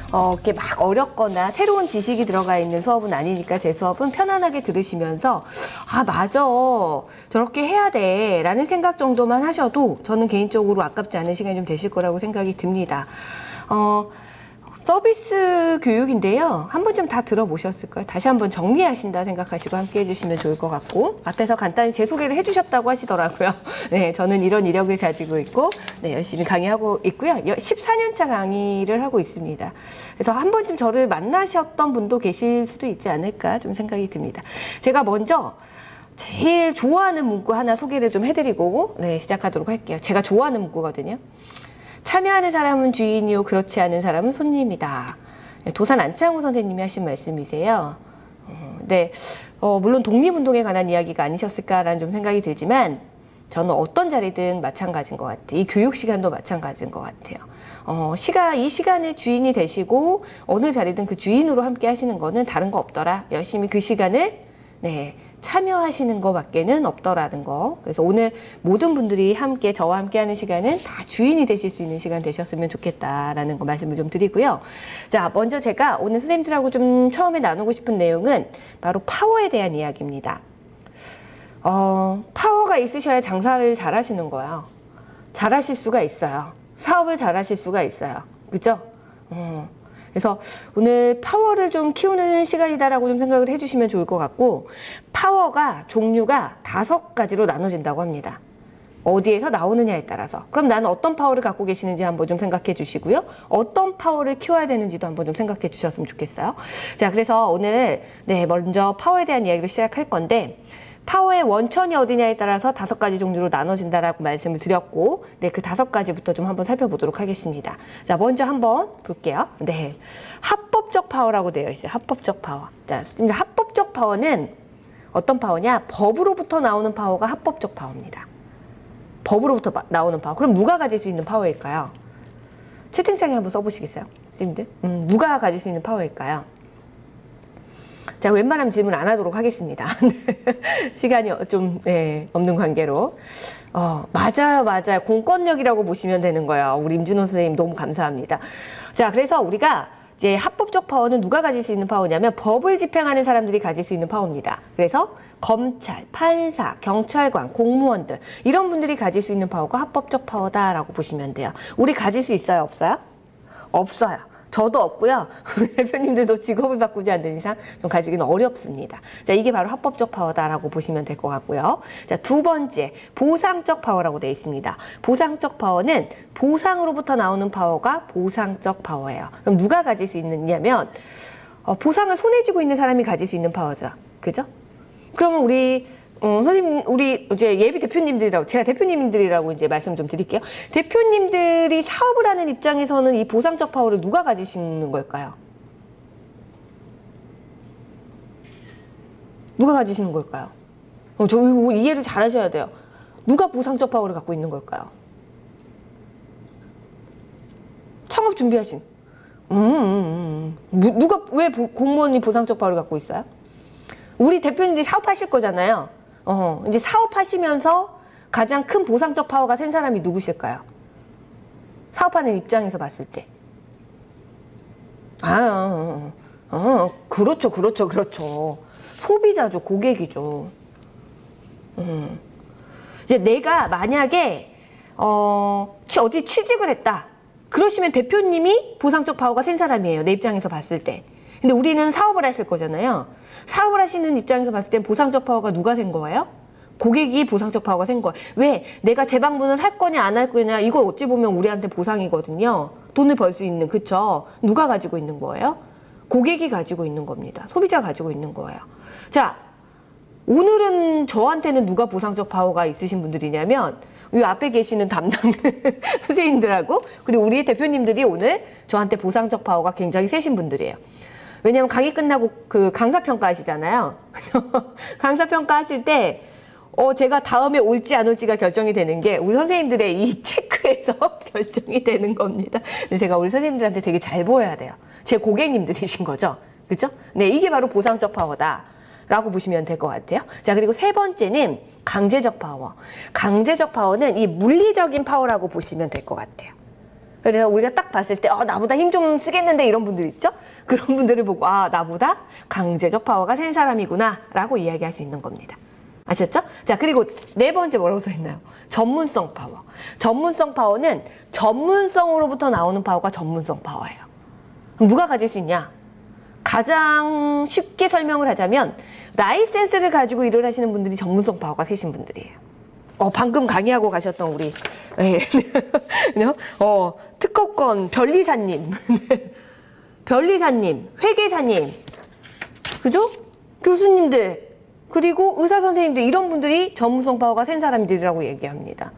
이렇게 막 어렵거나 새로운 지식이 들어가 있는 수업은 아니니까 제 수업은 편안하게 들으시면서 아, 맞아. 저렇게 해야 돼. 라는 생각 정도만 하셔도 저는 개인적으로 아깝지 않은 시간이 좀 되실 거라고 생각이 듭니다. 서비스 교육인데요. 한 번쯤 다 들어보셨을까요? 다시 한번 정리하신다 생각하시고 함께 해주시면 좋을 것 같고, 앞에서 간단히 제 소개를 해주셨다고 하시더라고요. 네, 저는 이런 이력을 가지고 있고, 네, 열심히 강의하고 있고요. 14년차 강의를 하고 있습니다. 그래서 한 번쯤 저를 만나셨던 분도 계실 수도 있지 않을까 좀 생각이 듭니다. 제가 먼저 제일 좋아하는 문구 하나 소개를 좀 해드리고, 네, 시작하도록 할게요. 제가 좋아하는 문구거든요. 참여하는 사람은 주인이요, 그렇지 않은 사람은 손님이다. 도산 안창호 선생님이 하신 말씀이세요. 네, 물론 독립운동에 관한 이야기가 아니셨을까라는 좀 생각이 들지만 저는 어떤 자리든 마찬가지인 것 같아요. 이 교육 시간도 마찬가지인 것 같아요. 이 시간의 주인이 되시고 어느 자리든 그 주인으로 함께 하시는 거는 다른 거 없더라. 열심히 그 시간을 참여하시는 것밖에는 없더라는 거. 그래서 오늘 모든 분들이 함께 저와 함께 하는 시간은 다 주인이 되실 수 있는 시간 되셨으면 좋겠다라는 거 말씀을 좀 드리고요. 자, 먼저 제가 오늘 선생님들하고 좀 처음에 나누고 싶은 내용은 바로 파워에 대한 이야기입니다. 파워가 있으셔야 장사를 잘 하시는 거예요. 잘 하실 수가 있어요. 사업을 잘 하실 수가 있어요. 그죠? 그래서 오늘 파워를 좀 키우는 시간이다라고 좀 생각을 해주시면 좋을 것 같고, 파워가 종류가 5가지로 나눠진다고 합니다. 어디에서 나오느냐에 따라서. 그럼 나는 어떤 파워를 갖고 계시는지 한번 좀 생각해 주시고요. 어떤 파워를 키워야 되는지도 한번 좀 생각해 주셨으면 좋겠어요. 자, 그래서 오늘 먼저 파워에 대한 이야기를 시작할 건데, 파워의 원천이 어디냐에 따라서 5가지 종류로 나눠진다라고 말씀을 드렸고, 그 5가지부터 좀 한번 살펴보도록 하겠습니다. 자, 먼저 한번 볼게요. 합법적 파워라고 되어 있어요. 합법적 파워. 자, 합법적 파워는 어떤 파워냐? 법으로부터 나오는 파워가 합법적 파워입니다. 법으로부터 나오는 파워. 그럼 누가 가질 수 있는 파워일까요? 채팅창에 한번 써보시겠어요? 선생님들? 누가 가질 수 있는 파워일까요? 자, 웬만하면 질문 안 하도록 하겠습니다. 시간이 좀 없는 관계로. 맞아요. 공권력이라고 보시면 되는 거예요. 우리 임준호 선생님 너무 감사합니다. 자, 그래서 우리가 이제 합법적 파워는 누가 가질 수 있는 파워냐면 법을 집행하는 사람들이 가질 수 있는 파워입니다. 그래서 검찰, 판사, 경찰관, 공무원들 이런 분들이 가질 수 있는 파워가 합법적 파워다라고 보시면 돼요. 우리 가질 수 있어요? 없어요? 없어요. 저도 없고요. 우리 대표님들도 직업을 바꾸지 않는 이상 좀 가지기는 어렵습니다. 자, 이게 바로 합법적 파워다라고 보시면 될 것 같고요. 자, 2번째, 보상적 파워라고 되어 있습니다. 보상적 파워는 보상으로부터 나오는 파워가 보상적 파워예요. 그럼 누가 가질 수 있느냐면 보상을 손에 쥐고 있는 사람이 가질 수 있는 파워죠. 그죠? 그러면 선생님, 우리 이제 예비 대표님들이라고, 제가 대표님들이라고 이제 말씀 좀 드릴게요. 대표님들이 사업을 하는 입장에서는 이 보상적 파워를 누가 가지시는 걸까요? 누가 가지시는 걸까요? 저 이거 이해를 잘 하셔야 돼요. 누가 보상적 파워를 갖고 있는 걸까요? 창업 준비하신. 누가, 왜 공무원이 보상적 파워를 갖고 있어요? 우리 대표님들이 사업하실 거잖아요. 이제 사업하시면서 가장 큰 보상적 파워가 센 사람이 누구실까요? 사업하는 입장에서 봤을 때. 그렇죠. 소비자죠, 고객이죠. 이제 내가 만약에, 어디 취직을 했다. 그러시면 대표님이 보상적 파워가 센 사람이에요, 내 입장에서 봤을 때. 근데 우리는 사업을 하실 거잖아요. 사업을 하시는 입장에서 봤을 땐 보상적 파워가 누가 센 거예요? 고객이 보상적 파워가 센 거예요. 왜? 내가 재방문을 할 거냐 안 할 거냐, 이거 어찌 보면 우리한테 보상이거든요. 돈을 벌 수 있는, 그쵸? 누가 가지고 있는 거예요? 고객이 가지고 있는 겁니다. 소비자가 가지고 있는 거예요. 자, 오늘은 저한테는 누가 보상적 파워가 있으신 분들이냐면 이 앞에 계시는 담당 선생님들하고 그리고 우리 대표님들이 오늘 저한테 보상적 파워가 굉장히 세신 분들이에요. 왜냐면 강의 끝나고 그 강사평가 하시잖아요. 강사평가 하실 때 제가 다음에 올지 안 올지가 결정이 되는 게 우리 선생님들의 이 체크에서 결정이 되는 겁니다. 제가 우리 선생님들한테 되게 잘 보여야 돼요. 제 고객님들이신 거죠. 그죠? 네, 이게 바로 보상적 파워다 라고 보시면 될 것 같아요. 자, 그리고 3번째는 강제적 파워. 강제적 파워는 이 물리적인 파워라고 보시면 될 것 같아요. 그래서 우리가 딱 봤을 때 나보다 힘 좀 쓰겠는데 이런 분들 있죠? 그런 분들을 보고 나보다 강제적 파워가 센 사람이구나 라고 이야기할 수 있는 겁니다. 아셨죠? 자, 그리고 네 번째 뭐라고 써있나요? 전문성 파워. 전문성 파워는 전문성으로부터 나오는 파워가 전문성 파워예요. 그럼 누가 가질 수 있냐? 가장 쉽게 설명을 하자면 라이센스를 가지고 일을 하시는 분들이 전문성 파워가 세신 분들이에요. 방금 강의하고 가셨던 우리 특허권 변리사님, 변리사님, 회계사님, 그죠? 교수님들, 그리고 의사 선생님들 이런 분들이 전문성 파워가 센 사람들이라고 얘기합니다.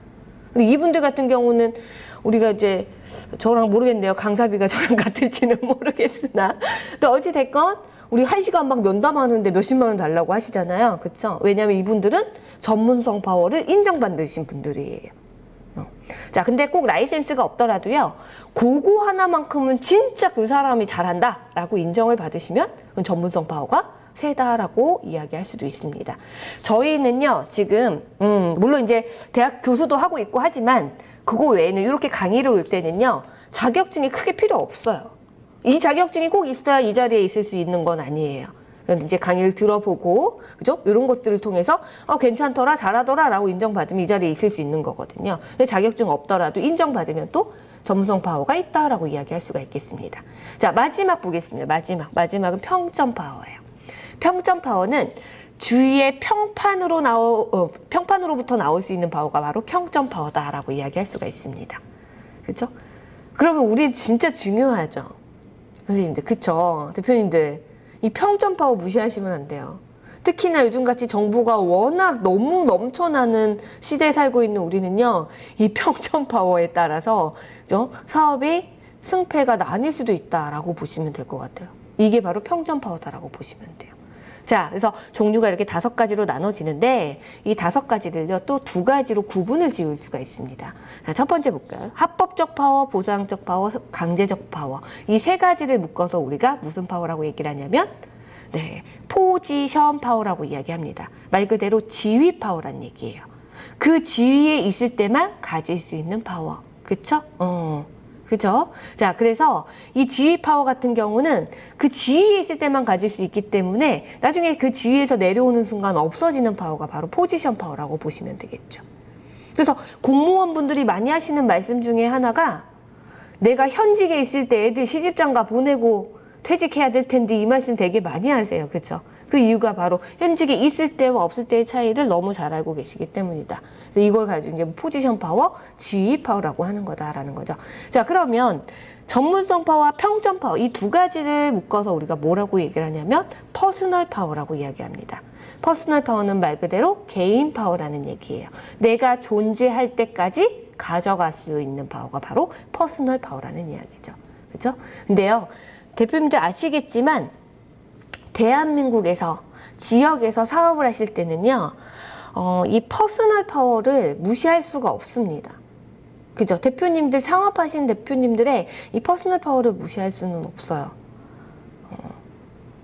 근데 이분들 같은 경우는 우리가 이제 저랑 모르겠네요. 강사비가 저랑 같을지는 모르겠으나 또 어찌 됐건 우리 1시간 막 면담하는데 몇십만 원 달라고 하시잖아요. 그렇죠? 왜냐하면 이분들은 전문성 파워를 인정받으신 분들이에요. 자, 근데 꼭 라이센스가 없더라도요. 그거 하나만큼은 진짜 그 사람이 잘한다 라고 인정을 받으시면 그건 전문성 파워가 세다라고 이야기할 수도 있습니다. 저희는요, 지금, 물론 이제 대학 교수도 하고 있고 하지만 그거 외에는 이렇게 강의를 올 때는요, 자격증이 크게 필요 없어요. 이 자격증이 꼭 있어야 이 자리에 있을 수 있는 건 아니에요. 이제 강의를 들어보고, 그죠? 이런 것들을 통해서, 괜찮더라, 잘하더라 라고 인정받으면 이 자리에 있을 수 있는 거거든요. 근데 자격증 없더라도 인정받으면 또 전문성 파워가 있다라고 이야기할 수가 있겠습니다. 자, 마지막 보겠습니다. 마지막은 평점 파워예요. 평점 파워는 주위의 평판으로부터 나올 수 있는 파워가 바로 평점 파워다라고 이야기할 수가 있습니다. 그렇죠? 그러면 우리 진짜 중요하죠. 선생님들, 그쵸? 대표님들, 이 평점 파워 무시하시면 안 돼요. 특히나 요즘같이 정보가 워낙 너무 넘쳐나는 시대에 살고 있는 우리는요, 이 평점 파워에 따라서 사업의 승패가 나뉠 수도 있다라고 보시면 될 것 같아요. 이게 바로 평점 파워다라고 보시면 돼요. 자, 그래서 종류가 이렇게 5가지로 나눠지는데 이 5가지를요 또 2가지로 구분을 지을 수가 있습니다. 자, 첫 번째 볼까요? 합법적 파워, 보상적 파워, 강제적 파워. 이 3가지를 묶어서 우리가 무슨 파워라고 얘기를 하냐면 포지션 파워라고 이야기합니다. 말 그대로 지위 파워란 얘기예요. 그 지위에 있을 때만 가질 수 있는 파워. 그쵸? 그죠? 자, 그래서 이 지위 파워 같은 경우는 그 지위에 있을 때만 가질 수 있기 때문에 나중에 그 지위에서 내려오는 순간 없어지는 파워가 바로 포지션 파워라고 보시면 되겠죠. 그래서 공무원분들이 많이 하시는 말씀 중에 하나가 내가 현직에 있을 때 애들 시집장가 보내고 퇴직해야 될 텐데 이 말씀 되게 많이 하세요. 그렇죠? 그 이유가 바로 현직에 있을 때와 없을 때의 차이를 너무 잘 알고 계시기 때문이다. 이걸 가지고 이제 포지션 파워, 지위 파워라고 하는 거다라는 거죠. 자, 그러면 전문성 파워와 평점 파워 이 2가지를 묶어서 우리가 뭐라고 얘기를 하냐면 퍼스널 파워라고 이야기합니다. 퍼스널 파워는 말 그대로 개인 파워라는 얘기예요. 내가 존재할 때까지 가져갈 수 있는 파워가 바로 퍼스널 파워라는 이야기죠. 그렇죠? 근데요, 대표님들 아시겠지만 대한민국에서 지역에서 사업을 하실 때는요, 이 퍼스널 파워를 무시할 수가 없습니다. 그죠? 대표님들, 창업하신 대표님들의 이 퍼스널 파워를 무시할 수는 없어요.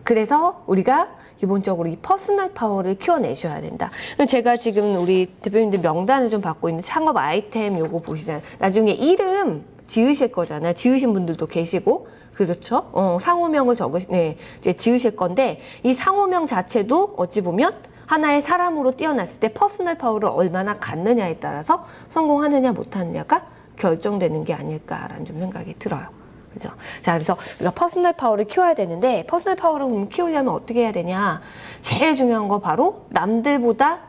그래서 우리가 기본적으로 이 퍼스널 파워를 키워내셔야 된다. 제가 지금 우리 대표님들 명단을 좀 받고 있는 창업 아이템 요거 보시잖아요. 나중에 이름 지으실 거잖아요. 지으신 분들도 계시고. 그렇죠? 상호명을 이제 지으실 건데, 이 상호명 자체도 어찌 보면 하나의 사람으로 뛰어났을 때 퍼스널 파워를 얼마나 갖느냐에 따라서 성공하느냐 못하느냐가 결정되는 게 아닐까라는 좀 생각이 들어요. 그죠? 자, 그래서 우리가 퍼스널 파워를 키워야 되는데, 퍼스널 파워를 키우려면 어떻게 해야 되냐? 제일 중요한 거 바로 남들보다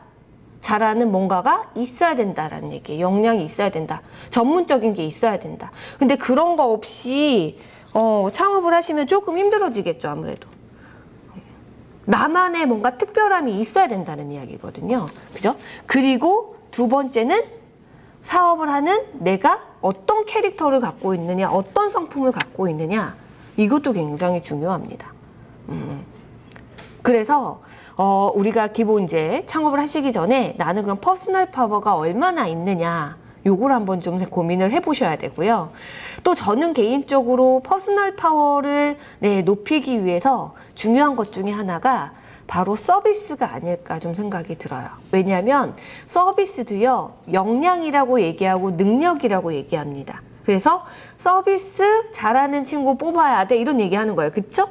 잘하는 뭔가가 있어야 된다라는 얘기예요. 역량이 있어야 된다. 전문적인 게 있어야 된다. 근데 그런 거 없이 창업을 하시면 조금 힘들어지겠죠, 아무래도. 나만의 뭔가 특별함이 있어야 된다는 이야기거든요. 그죠? 그리고 2번째는 사업을 하는 내가 어떤 캐릭터를 갖고 있느냐, 어떤 성품을 갖고 있느냐, 이것도 굉장히 중요합니다. 그래서 우리가 기본 이제 창업을 하시기 전에 나는 그럼 퍼스널 파워가 얼마나 있느냐, 요걸 한번 좀 고민을 해보셔야 되고요. 또 저는 개인적으로 퍼스널 파워를 높이기 위해서 중요한 것 중에 하나가 바로 서비스가 아닐까 좀 생각이 들어요. 왜냐하면 서비스도요, 역량이라고 얘기하고 능력이라고 얘기합니다. 그래서 서비스 잘하는 친구 뽑아야 돼 이런 얘기하는 거예요. 그쵸?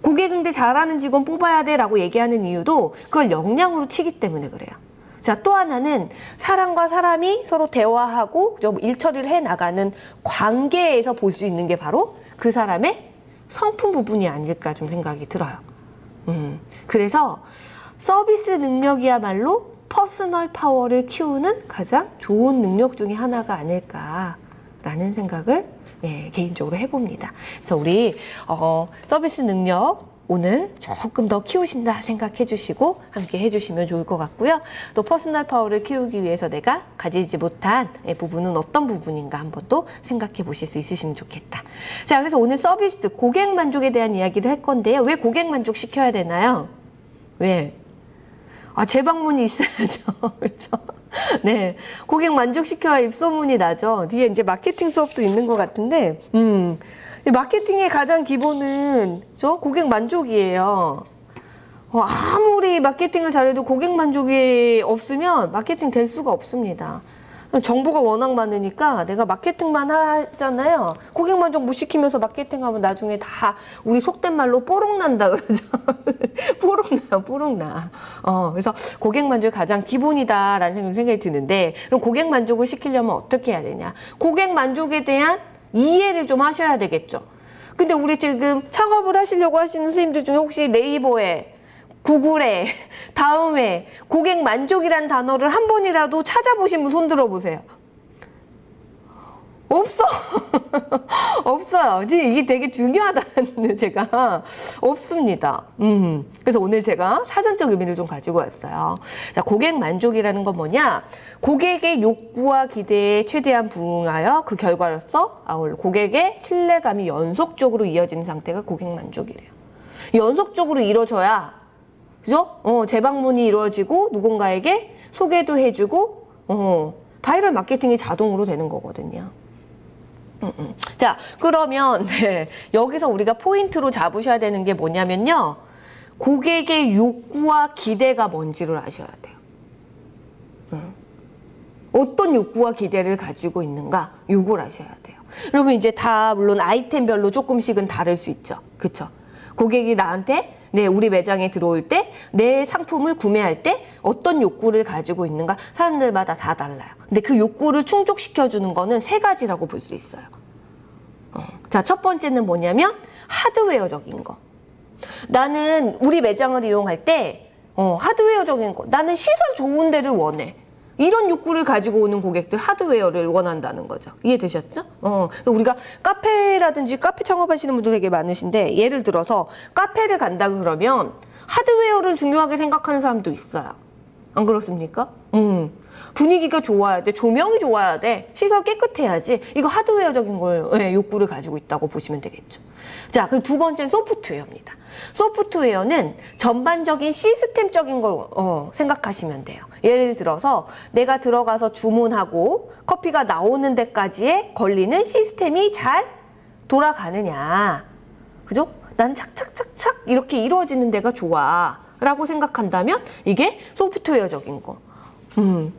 고객 응대 잘하는 직원 뽑아야 돼 라고 얘기하는 이유도 그걸 역량으로 치기 때문에 그래요. 자, 또 하나는 사람과 사람이 서로 대화하고 좀 일 처리를 해나가는 관계에서 볼 수 있는 게 바로 그 사람의 성품 부분이 아닐까 좀 생각이 들어요. 그래서 서비스 능력이야말로 퍼스널 파워를 키우는 가장 좋은 능력 중에 하나가 아닐까라는 생각을 개인적으로 해봅니다. 그래서 우리 서비스 능력 오늘 조금 더 키우신다 생각해 주시고 함께 해주시면 좋을 것 같고요. 또 퍼스널 파워를 키우기 위해서 내가 가지지 못한 부분은 어떤 부분인가 한번 또 생각해 보실 수 있으시면 좋겠다. 자, 그래서 오늘 서비스, 고객 만족에 대한 이야기를 할 건데요. 왜 고객 만족 시켜야 되나요? 왜? 재방문이 있어야죠. 그렇죠? 네. 고객 만족시켜야 입소문이 나죠. 뒤에 이제 마케팅 수업도 있는 것 같은데, 마케팅의 가장 기본은 고객 만족이에요. 아무리 마케팅을 잘해도 고객 만족이 없으면 마케팅 될 수가 없습니다. 정보가 워낙 많으니까 내가 마케팅만 하잖아요. 고객 만족 못 시키면서 마케팅하면 나중에 다 우리 속된 말로 뽀록난다 그러죠. 뽀록나. 그래서 고객 만족이 가장 기본이다라는 생각이 드는데, 그럼 고객 만족을 시키려면 어떻게 해야 되냐? 고객 만족에 대한 이해를 좀 하셔야 되겠죠. 근데 우리 지금 창업을 하시려고 하시는 선생님들 중에 혹시 네이버에, 구글에, 다음에 고객 만족이란 단어를 한 번이라도 찾아보신 분 손 들어보세요. 없어. 없어요. 지금 이게 되게 중요하다는 제가 없습니다. 그래서 오늘 제가 사전적 의미를 좀 가지고 왔어요. 자, 고객 만족이라는 건 뭐냐? 고객의 욕구와 기대에 최대한 부응하여 그 결과로서 고객의 신뢰감이 연속적으로 이어지는 상태가 고객 만족이래요. 연속적으로 이루어져야, 그죠? 재방문이 이루어지고 누군가에게 소개도 해주고 바이럴 마케팅이 자동으로 되는 거거든요. 자, 그러면 여기서 우리가 포인트로 잡으셔야 되는 게 뭐냐면요. 고객의 욕구와 기대가 뭔지를 아셔야 돼요. 어떤 욕구와 기대를 가지고 있는가? 요걸 아셔야 돼요. 그러면 이제 다 물론 아이템별로 조금씩은 다를 수 있죠. 그쵸? 고객이 나한테 우리 매장에 들어올 때, 내 상품을 구매할 때 어떤 욕구를 가지고 있는가 사람들마다 다 달라요. 근데 그 욕구를 충족시켜주는 거는 세 가지라고 볼 수 있어요. 자, 첫 번째는 뭐냐면 하드웨어적인 거. 나는 우리 매장을 이용할 때 하드웨어적인 거. 나는 시설 좋은 데를 원해. 이런 욕구를 가지고 오는 고객들, 하드웨어를 원한다는 거죠. 이해되셨죠? 우리가 카페라든지 카페 창업하시는 분들 되게 많으신데, 예를 들어서 카페를 간다 그러면 하드웨어를 중요하게 생각하는 사람도 있어요. 안 그렇습니까? 분위기가 좋아야 돼. 조명이 좋아야 돼. 시설 깨끗해야지. 이거 하드웨어적인 걸 욕구를 가지고 있다고 보시면 되겠죠. 자, 그럼 두 번째는 소프트웨어입니다. 소프트웨어는 전반적인 시스템적인 걸 생각하시면 돼요. 예를 들어서 내가 들어가서 주문하고 커피가 나오는 데까지의 걸리는 시스템이 잘 돌아가느냐. 그죠? 난 착착착착 이렇게 이루어지는 데가 좋아 라고 생각한다면 이게 소프트웨어적인 거.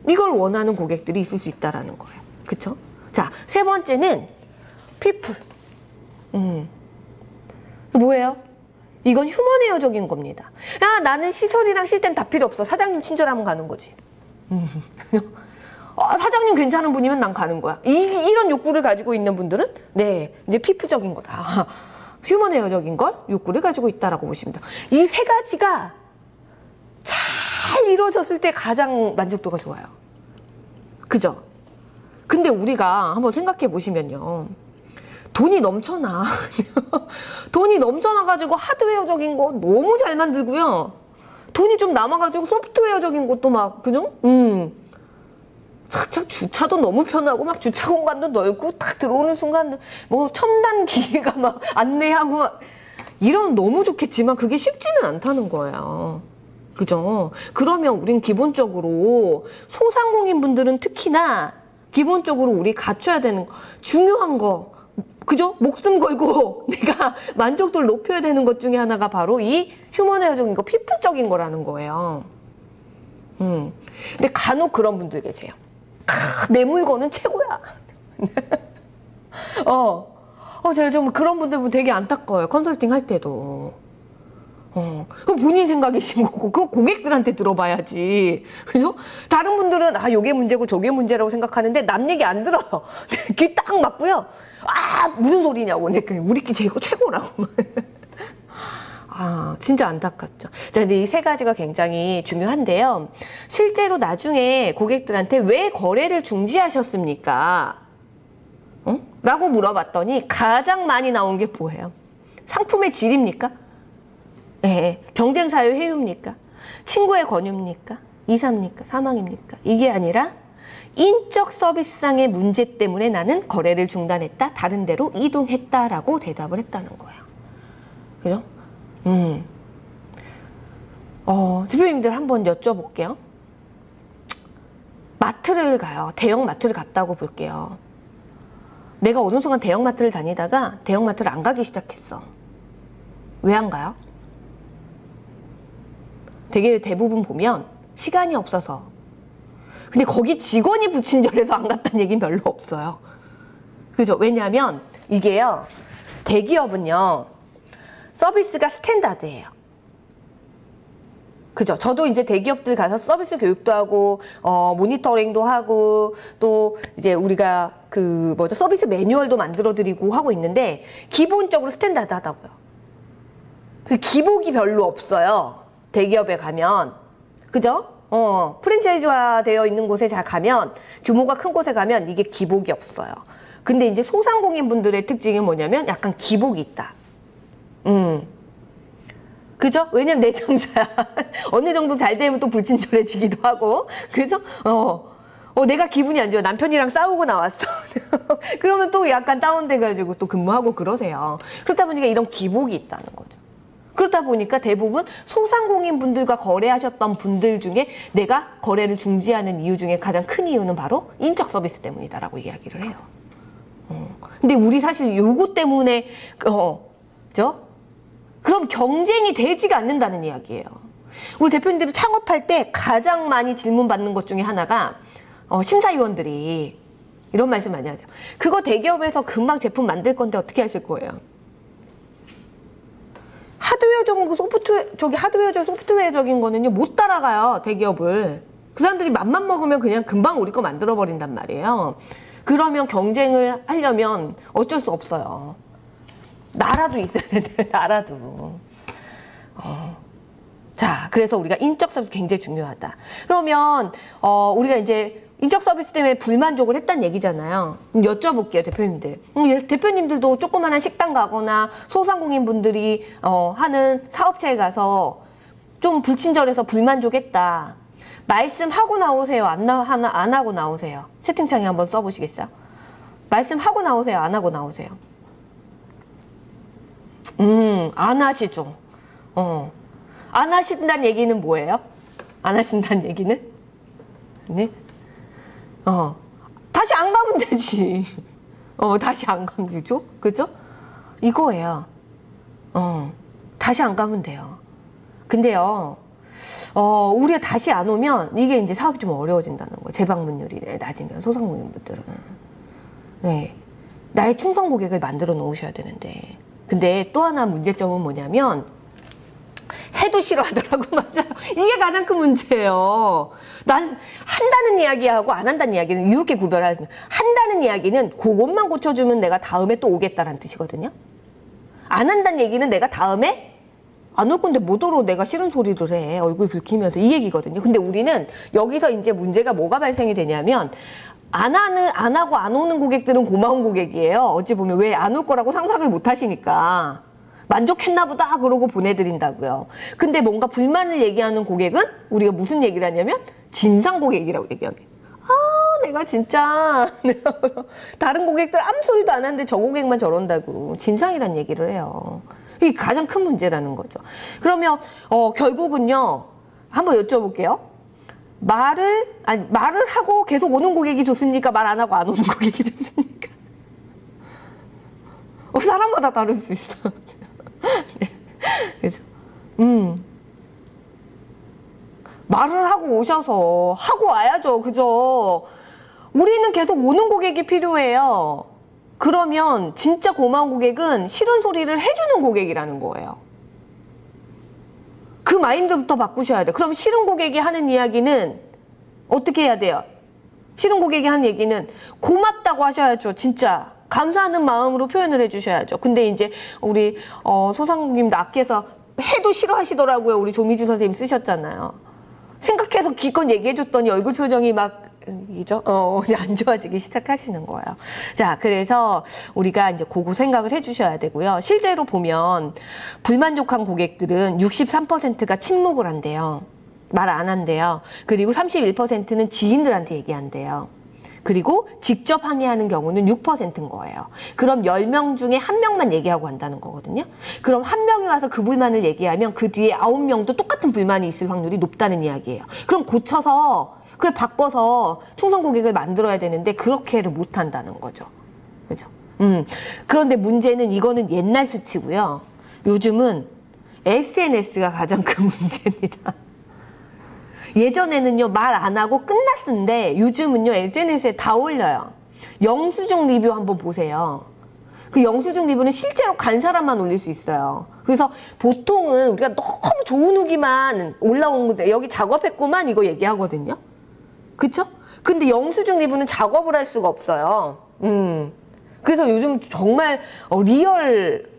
이걸 원하는 고객들이 있을 수 있다라는 거예요. 그쵸? 자, 세 번째는 people. 뭐예요? 이건 휴머네어적인 겁니다. 야, 나는 시설이랑 시스템 다 필요 없어. 사장님 친절하면 가는 거지. 사장님 괜찮은 분이면 난 가는 거야. 이런 욕구를 가지고 있는 분들은 이제 피프적인 거다. 휴머네어적인 걸 욕구를 가지고 있다라고 보시면 돼요. 이 세 가지가 잘 이루어졌을 때 가장 만족도가 좋아요. 그죠? 근데 우리가 한번 생각해 보시면요. 돈이 넘쳐나. 돈이 넘쳐나가지고 하드웨어적인 거 너무 잘 만들고요. 돈이 좀 남아가지고 소프트웨어적인 것도 막, 그죠? 착착 주차도 너무 편하고 막 주차 공간도 넓고 딱 들어오는 순간 뭐 첨단 기계가 막 안내하고 막 이런 너무 좋겠지만 그게 쉽지는 않다는 거예요. 그죠? 그러면 우린 기본적으로 소상공인 분들은 특히나 기본적으로 우리 갖춰야 되는 중요한 거, 그죠? 목숨 걸고 내가 만족도를 높여야 되는 것 중에 하나가 바로 이 휴머네어적인 거, 피프적인 거라는 거예요. 근데 간혹 그런 분들 계세요. 내 물건은 최고야. 제가 좀 그런 분들 보면 되게 안타까워요. 컨설팅 할 때도. 그거 본인 생각이신 거고, 그거 고객들한테 들어봐야지. 그죠? 다른 분들은, 요게 문제고 저게 문제라고 생각하는데, 남 얘기 안 들어요. 귀 딱 막고요. 무슨 소리냐고. 우리끼리 최고라고. 진짜 안타깝죠. 자, 근데 이 세 가지가 굉장히 중요한데요. 실제로 나중에 고객들한테 왜 거래를 중지하셨습니까? 라고 물어봤더니 가장 많이 나온 게 뭐예요? 상품의 질입니까? 네. 경쟁 사유 해유입니까? 친구의 권유입니까? 이사입니까? 사망입니까? 이게 아니라 인적 서비스상의 문제 때문에 나는 거래를 중단했다. 다른 데로 이동했다라고 대답을 했다는 거예요. 그죠? 대표님들 한번 여쭤볼게요. 마트를 가요. 대형 마트를 갔다고 볼게요. 내가 어느 순간 대형 마트를 다니다가 대형 마트를 안 가기 시작했어. 왜 안 가요? 되게 대부분 보면 시간이 없어서. 근데 거기 직원이 불친절해서 안 갔다는 얘기는 별로 없어요. 그죠? 왜냐하면 이게요. 대기업은요. 서비스가 스탠다드예요. 그죠? 저도 이제 대기업들 가서 서비스 교육도 하고, 모니터링도 하고, 또 이제 우리가 서비스 매뉴얼도 만들어드리고 하고 있는데, 기본적으로 스탠다드 하다고요. 그 기복이 별로 없어요. 대기업에 가면. 그죠? 프랜차이즈화 되어 있는 곳에 가면, 규모가 큰 곳에 가면 이게 기복이 없어요. 근데 이제 소상공인 분들의 특징이 뭐냐면 약간 기복이 있다. 그죠? 왜냐면 내 장사야. 어느 정도 잘 되면 또 불친절해지기도 하고. 그죠? 내가 기분이 안 좋아. 남편이랑 싸우고 나왔어. 그러면 또 약간 다운돼가지고 또 근무하고 그러세요. 그렇다 보니까 이런 기복이 있다는 거죠. 그렇다 보니까 대부분 소상공인 분들과 거래하셨던 분들 중에 내가 거래를 중지하는 이유 중에 가장 큰 이유는 바로 인적 서비스 때문이다라고 이야기를 해요. 근데 우리 사실 요거 때문에, 그럼 경쟁이 되지가 않는다는 이야기예요. 우리 대표님들이 창업할 때 가장 많이 질문받는 것 중에 하나가 심사위원들이 이런 말씀 많이 하죠. 그거 대기업에서 금방 제품 만들 건데 어떻게 하실 거예요? 하드웨어적인 소프트웨어적인 거는요 못 따라가요. 대기업을. 그 사람들이 맘만 먹으면 그냥 금방 우리 거 만들어 버린단 말이에요. 그러면 경쟁을 하려면 어쩔 수 없어요. 나라도 있어야 돼. 나라도. 자, 그래서 우리가 인적 서비스 굉장히 중요하다. 그러면 우리가 이제 인적 서비스 때문에 불만족을 했다는 얘기잖아요. 여쭤볼게요, 대표님들. 대표님들도 조그마한 식당 가거나 소상공인 분들이 하는 사업체에 가서 좀 불친절해서 불만족했다. 말씀하고 나오세요? 안 하고 나오세요? 채팅창에 한번 써보시겠어요? 말씀하고 나오세요? 안 하고 나오세요? 안 하시죠. 안 하신다는 얘기는 뭐예요? 안 하신다는 얘기는? 네? 다시 안 가면 되지. 다시 안 가면 되죠? 그죠? 이거예요. 다시 안 가면 돼요. 근데요, 우리가 다시 안 오면 이게 이제 사업이 좀 어려워진다는 거예요. 재방문율이 낮으면, 소상공인분들은. 네. 나의 충성 고객을 만들어 놓으셔야 되는데. 근데 또 하나 문제점은 뭐냐면, 해도 싫어하더라고. 맞아요. 이게 가장 큰 문제예요. 난 한다는 이야기하고 안 한다는 이야기는 이렇게 구별하는. 한다는 이야기는 그것만 고쳐주면 내가 다음에 또 오겠다라는 뜻이거든요. 안 한다는 얘기는 내가 다음에 안 올 건데 못 오러 내가 싫은 소리를 해. 얼굴 붉히면서 이 얘기거든요. 근데 우리는 여기서 이제 문제가 뭐가 발생이 되냐면 안 하고 안 오는 고객들은 고마운 고객이에요. 어찌 보면 왜 안 올 거라고 상상을 못 하시니까. 만족했나 보다 그러고 보내드린다고요. 근데 뭔가 불만을 얘기하는 고객은 우리가 무슨 얘기를 하냐면 진상 고객이라고 얘기합니다. 내가 진짜 다른 고객들 아무 소리도 안 하는데 저 고객만 저런다고 진상이란 얘기를 해요. 이게 가장 큰 문제라는 거죠. 그러면 결국은요. 한번 여쭤볼게요. 말을 하고 계속 오는 고객이 좋습니까? 말 안 하고 안 오는 고객이 좋습니까? 사람마다 다를 수 있어. 네. 그죠? 말을 하고 오셔서 하고 와야죠. 그죠? 우리는 계속 오는 고객이 필요해요. 그러면 진짜 고마운 고객은 싫은 소리를 해주는 고객이라는 거예요. 그 마인드부터 바꾸셔야 돼요. 그럼 싫은 고객이 하는 이야기는 어떻게 해야 돼요? 싫은 고객이 하는 얘기는 고맙다고 하셔야죠. 진짜 감사하는 마음으로 표현을 해주셔야죠. 근데 이제 우리 소상님도 아께서 해도 싫어하시더라고요. 우리 조미주 선생님 쓰셨잖아요. 생각해서 기껏 얘기해줬더니 얼굴 표정이 막 이죠? 안 좋아지기 시작하시는 거예요. 자, 그래서 우리가 이제 그거 생각을 해주셔야 되고요. 실제로 보면 불만족한 고객들은 63%가 침묵을 한대요. 말 안 한대요. 그리고 31%는 지인들한테 얘기한대요. 그리고 직접 항의하는 경우는 6%인 거예요. 그럼 10명 중에 1명만 얘기하고 한다는 거거든요. 그럼 1명이 와서 그 불만을 얘기하면 그 뒤에 9명도 똑같은 불만이 있을 확률이 높다는 이야기예요. 그럼 고쳐서 그걸 바꿔서 충성 고객을 만들어야 되는데 그렇게를 못 한다는 거죠. 그죠? 그런데 문제는 이거는 옛날 수치고요. 요즘은 SNS가 가장 큰 문제입니다. 예전에는요, 말 안 하고 끝났는데 요즘은요, SNS에 다 올려요. 영수증 리뷰 한번 보세요. 그 영수증 리뷰는 실제로 간 사람만 올릴 수 있어요. 그래서 보통은 우리가 너무 좋은 후기만 올라온 건데 여기 작업했구만 이거 얘기하거든요. 그쵸? 근데 영수증 리뷰는 작업을 할 수가 없어요. 그래서 요즘 정말 리얼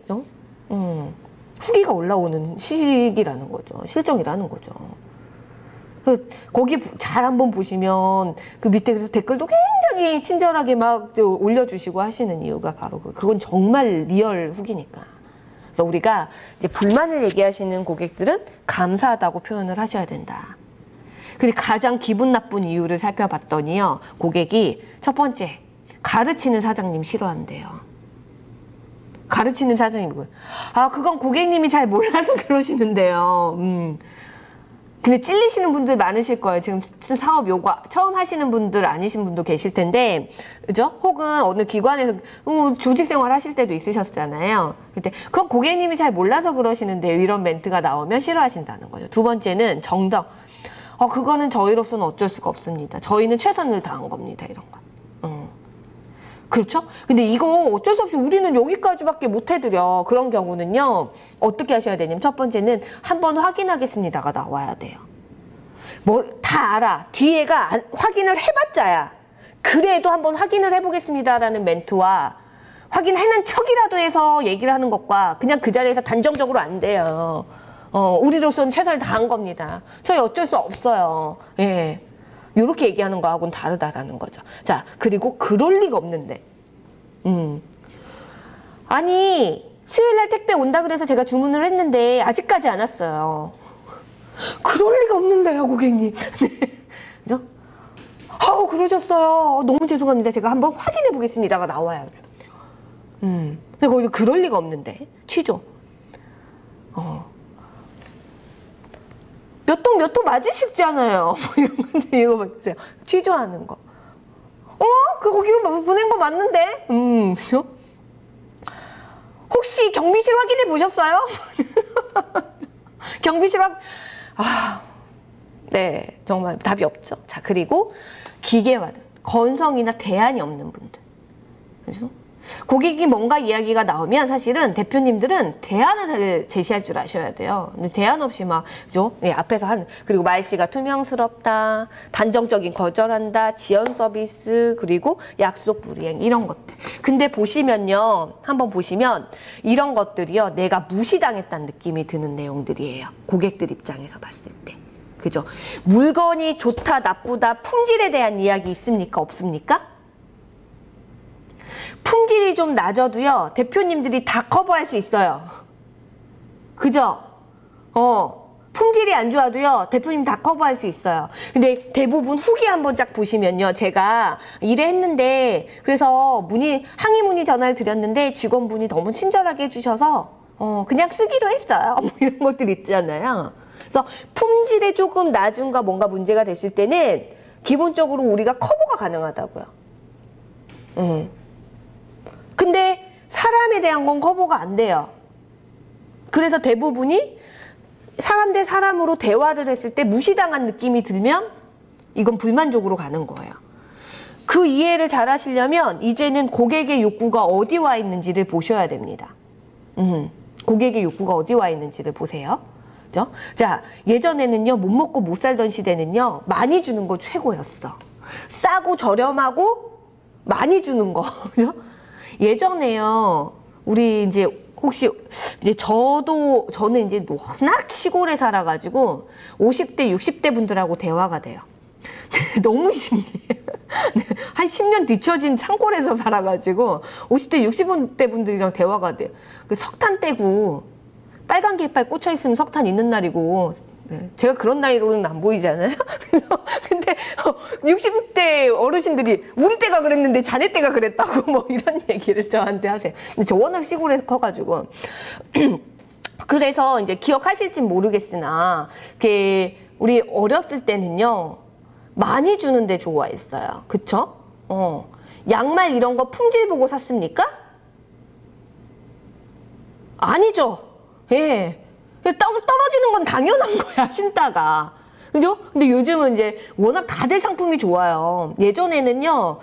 후기가 올라오는 시기라는 거죠. 실정이라는 거죠. 거기 잘 한번 보시면 그 밑에 그래서 댓글도 굉장히 친절하게 막 올려주시고 하시는 이유가 바로 그건 정말 리얼 후기니까. 그래서 우리가 이제 불만을 얘기하시는 고객들은 감사하다고 표현을 하셔야 된다. 그리고 가장 기분 나쁜 이유를 살펴봤더니요. 고객이 첫 번째, 가르치는 사장님 싫어한대요. 가르치는 사장님. 그건 고객님이 잘 몰라서 그러시는데요. 근데 찔리시는 분들 많으실 거예요. 지금 사업 요구 처음 하시는 분들 아니신 분도 계실 텐데, 그죠? 혹은 어느 기관에서 조직 생활 하실 때도 있으셨잖아요. 근데 그건 고객님이 잘 몰라서 그러시는데요. 이런 멘트가 나오면 싫어하신다는 거죠. 두 번째는 정덕. 그거는 저희로서는 어쩔 수가 없습니다. 저희는 최선을 다한 겁니다. 이런 거. 그렇죠? 근데 이거 어쩔 수 없이 우리는 여기까지밖에 못 해드려. 그런 경우는요. 어떻게 하셔야 되냐면 첫 번째는 한번 확인하겠습니다가 나와야 돼요. 다 알아. 뒤에가 확인을 해봤자야. 그래도 한번 확인을 해보겠습니다라는 멘트와 확인해낸 척이라도 해서 얘기를 하는 것과 그냥 그 자리에서 단정적으로 안 돼요. 우리로서는 최선을 다한 겁니다. 저희 어쩔 수 없어요. 예. 이렇게 얘기하는 거하고는 다르다라는 거죠. 자, 그리고 그럴 리가 없는데. 아니, 수요일날 택배 온다 그래서 제가 주문을 했는데 아직까지 안 왔어요. 그럴 리가 없는데요, 고객님. 네. 그죠? 그러셨어요. 너무 죄송합니다. 제가 한번 확인해 보겠습니다가 나와야 돼요. 근데 거기서 그럴 리가 없는데. 취조. 몇 통 맞으시잖아요. 뭐 이런 건데, 이거 보세요. 취조하는 거. 그 거기로 보낸 거 맞는데? 그죠? 혹시 경비실 확인해 보셨어요? 경비실 네, 정말 답이 없죠. 자, 그리고 기계화든 건성이나 대안이 없는 분들. 그죠? 고객이 뭔가 이야기가 나오면 사실은 대표님들은 대안을 제시할 줄 아셔야 돼요. 근데 대안 없이 막, 그죠? 네, 앞에서 그리고 말씨가 투명스럽다, 단정적인 거절한다, 지연 서비스, 그리고 약속 불이행, 이런 것들. 근데 보시면요, 한번 보시면 이런 것들이요, 내가 무시당했다는 느낌이 드는 내용들이에요. 고객들 입장에서 봤을 때. 그죠? 물건이 좋다, 나쁘다, 품질에 대한 이야기 있습니까? 없습니까? 품질이 좀 낮아도요, 대표님들이 다 커버할 수 있어요. 그죠? 품질이 안 좋아도요, 대표님 다 커버할 수 있어요. 근데 대부분 후기 한번 쫙 보시면요, 제가 일했는데, 그래서 항의 문의 전화를 드렸는데, 직원분이 너무 친절하게 해주셔서, 그냥 쓰기로 했어요. 뭐 이런 것들 있잖아요. 그래서 품질에 조금 낮은가 뭔가 문제가 됐을 때는, 기본적으로 우리가 커버가 가능하다고요. 근데 사람에 대한 건 커버가 안 돼요. 그래서 대부분이 사람 대 사람으로 대화를 했을 때 무시당한 느낌이 들면 이건 불만족으로 가는 거예요. 그 그 이해를 잘 하시려면 이제는 고객의 욕구가 어디 와 있는지를 보셔야 됩니다. 고객의 욕구가 어디 와 있는지를 보세요. 그죠? 자, 예전에는요, 못 먹고 못 살던 시대는요, 많이 주는 거 최고였어. 싸고 저렴하고 많이 주는 거. 그죠? 예전에요, 우리 이제 혹시 이제 저는 이제 워낙 시골에 살아가지고 50대, 60대 분들하고 대화가 돼요. 너무 신기해요. 한 10년 뒤처진 산골에서 살아가지고 50대, 60대 분들이랑 대화가 돼요. 그 석탄 떼고 빨간 깃발 꽂혀 있으면 석탄 있는 날이고, 네. 제가 그런 나이로는 안 보이잖아요. 근데 60대 어르신들이 우리 때가 그랬는데 자네 때가 그랬다고 뭐 이런 얘기를 저한테 하세요. 근데 저 워낙 시골에서 커가지고 그래서 이제 기억하실진 모르겠으나 우리 어렸을 때는요 많이 주는데 좋아했어요. 그쵸? 양말 이런 거 품질 보고 샀습니까? 아니죠. 예. 떨어지는 건 당연한 거야, 신다가. 그죠? 근데 요즘은 이제 워낙 다들 상품이 좋아요. 예전에는요,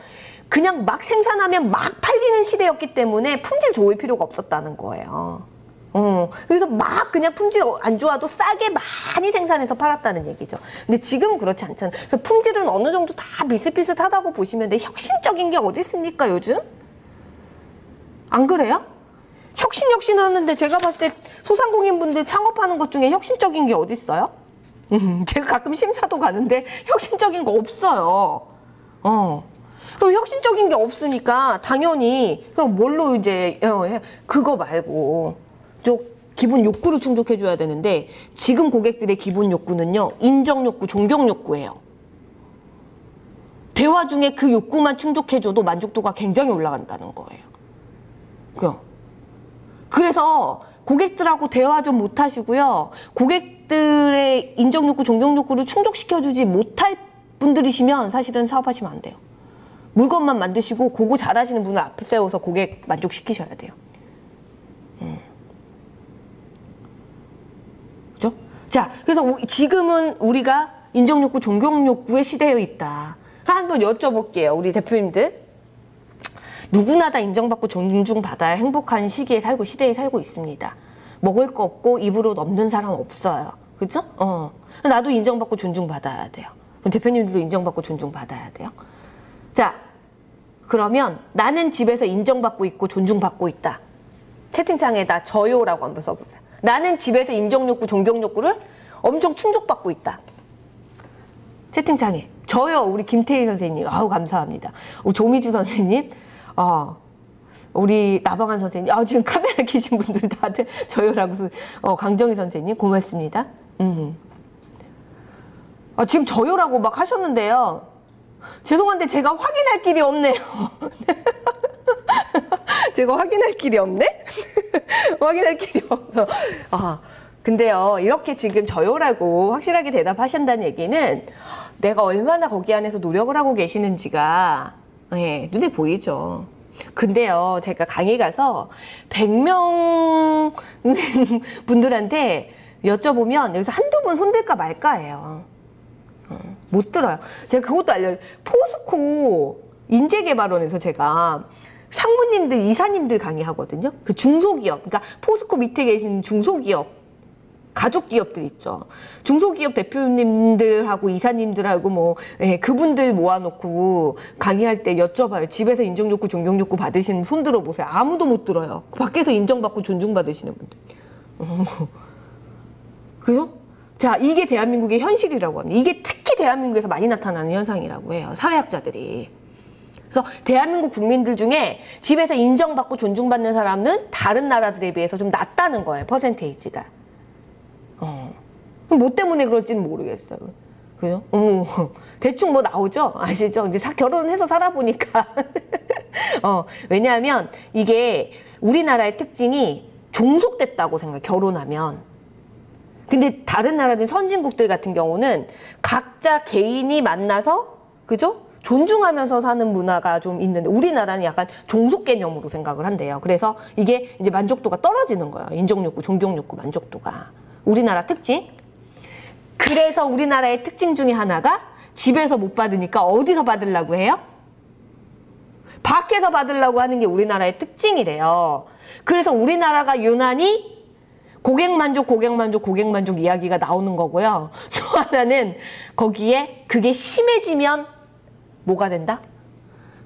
그냥 막 생산하면 막 팔리는 시대였기 때문에 품질 좋을 필요가 없었다는 거예요. 그래서 막 그냥 품질 안 좋아도 싸게 많이 생산해서 팔았다는 얘기죠. 근데 지금은 그렇지 않잖아요. 그래서 품질은 어느 정도 다 비슷비슷하다고 보시면 돼. 혁신적인 게 어디 있습니까, 요즘? 안 그래요? 혁신 하는데 제가 봤을 때 소상공인분들 창업하는 것 중에 혁신적인 게 어디 있어요? 제가 가끔 심사도 가는데 혁신적인 거 없어요. 그럼 혁신적인 게 없으니까 당연히 그럼 뭘로 이제 그거 말고 저 기본 욕구를 충족해 줘야 되는데 지금 고객들의 기본 욕구는요. 인정 욕구, 존경 욕구예요. 대화 중에 그 욕구만 충족해 줘도 만족도가 굉장히 올라간다는 거예요. 그래서 고객들하고 대화 좀 못 하시고요. 고객들의 인정 욕구, 존경 욕구를 충족시켜주지 못할 분들이시면 사실은 사업하시면 안 돼요. 물건만 만드시고 그거 잘하시는 분을 앞에 세워서 고객 만족시키셔야 돼요. 그죠? 자, 그래서 지금은 우리가 인정 욕구, 존경 욕구의 시대에 있다. 한번 여쭤볼게요. 우리 대표님들. 누구나 다 인정받고 존중받아야 행복한 시대에 살고 있습니다. 먹을 거 없고 입으로 넘는 사람 없어요. 그죠? 나도 인정받고 존중받아야 돼요. 그럼 대표님들도 인정받고 존중받아야 돼요. 자, 그러면 나는 집에서 인정받고 있고 존중받고 있다. 채팅창에다 저요라고 한번 써보세요. 나는 집에서 인정욕구, 존경욕구를 엄청 충족받고 있다. 채팅창에 저요. 우리 김태희 선생님. 아우 감사합니다. 조미주 선생님. 우리 나방한 선생님, 지금 카메라 켜신 분들 다들 저요라고, 강정희 선생님, 고맙습니다. 지금 저요라고 막 하셨는데요. 죄송한데 제가 확인할 길이 없네요. 제가 확인할 길이 없네? 확인할 길이 없어. 근데요, 이렇게 지금 저요라고 확실하게 대답하신다는 얘기는 내가 얼마나 거기 안에서 노력을 하고 계시는지가 눈에 보이죠. 근데요, 제가 강의 가서 100명 분들한테 여쭤보면 여기서 한두 분 손들까 말까예요. 못 들어요. 제가 그것도 포스코 인재개발원에서 제가 상무님들, 이사님들 강의하거든요. 그 중소기업, 그러니까 포스코 밑에 계신 중소기업, 가족기업들 있죠. 중소기업 대표님들하고 이사님들하고 그분들 모아놓고 강의할 때 여쭤봐요. 집에서 인정욕구, 존경욕구 받으시는 손 들어보세요. 아무도 못 들어요. 밖에서 인정받고 존중받으시는 분들. 그죠? 자, 이게 대한민국의 현실이라고 합니다. 이게 특히 대한민국에서 많이 나타나는 현상이라고 해요. 사회학자들이. 그래서 대한민국 국민들 중에 집에서 인정받고 존중받는 사람은 다른 나라들에 비해서 좀 낮다는 거예요. 퍼센테이지가. 뭐 때문에 그럴지는 모르겠어요. 그죠? 대충 뭐 나오죠? 아시죠? 이제 결혼해서 살아보니까. 왜냐하면 이게 우리나라의 특징이 종속됐다고 생각해요. 결혼하면. 근데 다른 나라들 선진국들 같은 경우는 각자 개인이 만나서, 그죠? 존중하면서 사는 문화가 좀 있는데 우리나라는 약간 종속 개념으로 생각을 한대요. 그래서 이게 이제 만족도가 떨어지는 거예요. 인정욕구, 존경욕구 만족도가. 우리나라 특징. 그래서 우리나라의 특징 중에 하나가 집에서 못 받으니까 어디서 받으려고 해요? 밖에서 받으려고 하는 게 우리나라의 특징이래요. 그래서 우리나라가 유난히 고객만족, 고객만족, 고객만족 이야기가 나오는 거고요. 또 하나는 거기에 그게 심해지면 뭐가 된다?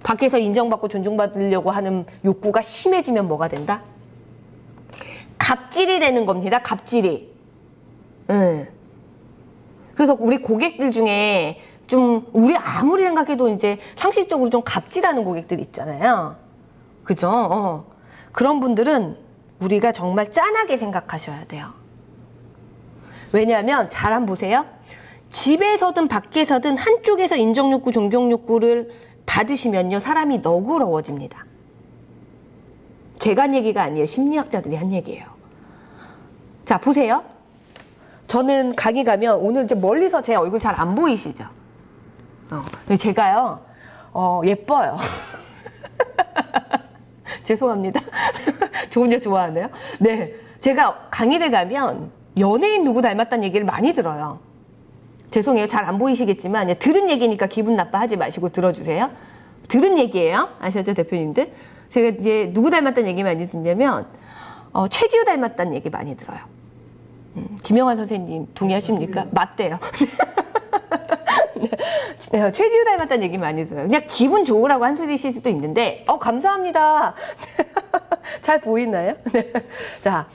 밖에서 인정받고 존중받으려고 하는 욕구가 심해지면 뭐가 된다? 갑질이 되는 겁니다. 갑질이. 그래서 우리 고객들 중에 좀 우리 아무리 생각해도 이제 상식적으로 좀 갑질하는 고객들 있잖아요. 그죠? 그런 분들은 우리가 정말 짠하게 생각하셔야 돼요. 왜냐하면 잘 한번 보세요. 집에서든 밖에서든 한쪽에서 인정욕구, 존경욕구를 받으시면요. 사람이 너그러워집니다. 제가 한 얘기가 아니에요. 심리학자들이 한 얘기예요. 자, 보세요. 저는 강의 가면 오늘 이제 멀리서 제 얼굴 잘 안 보이시죠? 근데 제가요, 예뻐요. 죄송합니다. 저 혼자 좋아하네요. 네. 제가 강의를 가면 연예인 누구 닮았다는 얘기를 많이 들어요. 죄송해요. 잘 안 보이시겠지만, 들은 얘기니까 기분 나빠하지 마시고 들어주세요. 들은 얘기예요. 아셨죠, 대표님들? 제가 이제 누구 닮았다는 얘기 많이 듣냐면, 최지우 닮았다는 얘기 많이 들어요. 김영환 선생님 동의하십니까? 맞대요. 네, 최지우 닮았다는 얘기 많이 들어요. 그냥 기분 좋으라고 한 소리실 수도 있는데, 감사합니다. 잘 보이나요? 네. 자,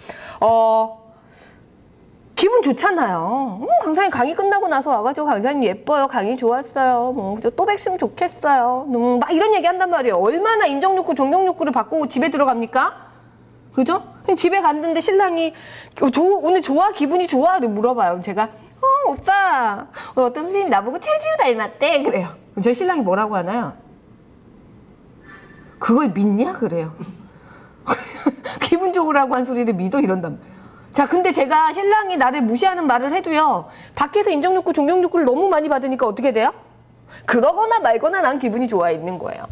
기분 좋잖아요. 강사님 강의 끝나고 나서 와가지고 강사님 예뻐요. 강의 좋았어요. 뭐, 또 뵀으면 좋겠어요. 막 이런 얘기 한단 말이에요. 얼마나 인정욕구, 존경욕구를 받고 집에 들어갑니까? 그죠? 집에 갔는데 신랑이 오늘 좋아? 기분이 좋아? 물어봐요. 제가 오빠 어떤 선생님이 나보고 최지우 닮았대 그래요. 저희 신랑이 뭐라고 하나요? 그걸 믿냐? 그래요. 기분 좋으라고 한 소리를 믿어? 이런단 말이에요. 자, 근데 제가 신랑이 나를 무시하는 말을 해도요, 밖에서 인정욕구, 존경욕구를 너무 많이 받으니까 어떻게 돼요? 그러거나 말거나 난 기분이 좋아 있는 거예요.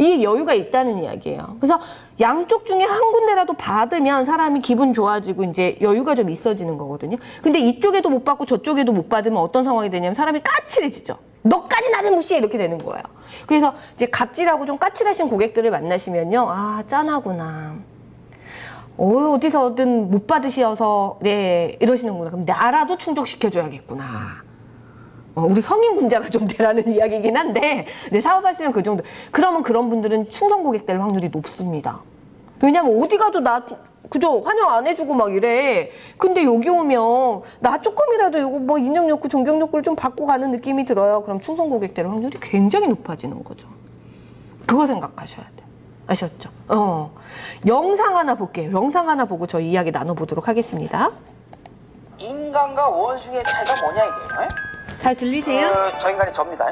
이게 여유가 있다는 이야기예요. 그래서 양쪽 중에 한 군데라도 받으면 사람이 기분 좋아지고 이제 여유가 좀 있어지는 거거든요. 근데 이쪽에도 못 받고 저쪽에도 못 받으면 어떤 상황이 되냐면 사람이 까칠해지죠. 너까지 나를 무시해 이렇게 되는 거예요. 그래서 이제 갑질하고 좀 까칠하신 고객들을 만나시면요. 아, 짠하구나. 어디서든 못 받으셔서 네 이러시는구나. 그럼 나라도 충족시켜줘야겠구나. 우리 성인 군자가 좀 되라는 이야기이긴 한데, 네, 사업하시는 그 정도. 그러면 그런 분들은 충성 고객 될 확률이 높습니다. 왜냐면 어디 가도 그죠? 환영 안 해주고 막 이래. 근데 여기 오면 나 조금이라도 이거 뭐 인정욕구, 존경욕구를 좀 받고 가는 느낌이 들어요. 그럼 충성 고객 될 확률이 굉장히 높아지는 거죠. 그거 생각하셔야 돼요. 아셨죠? 영상 하나 볼게요. 영상 하나 보고 저희 이야기 나눠보도록 하겠습니다. 인간과 원숭이의 차이가 뭐냐 이게? 잘 들리세요? 저 인간이 접니다.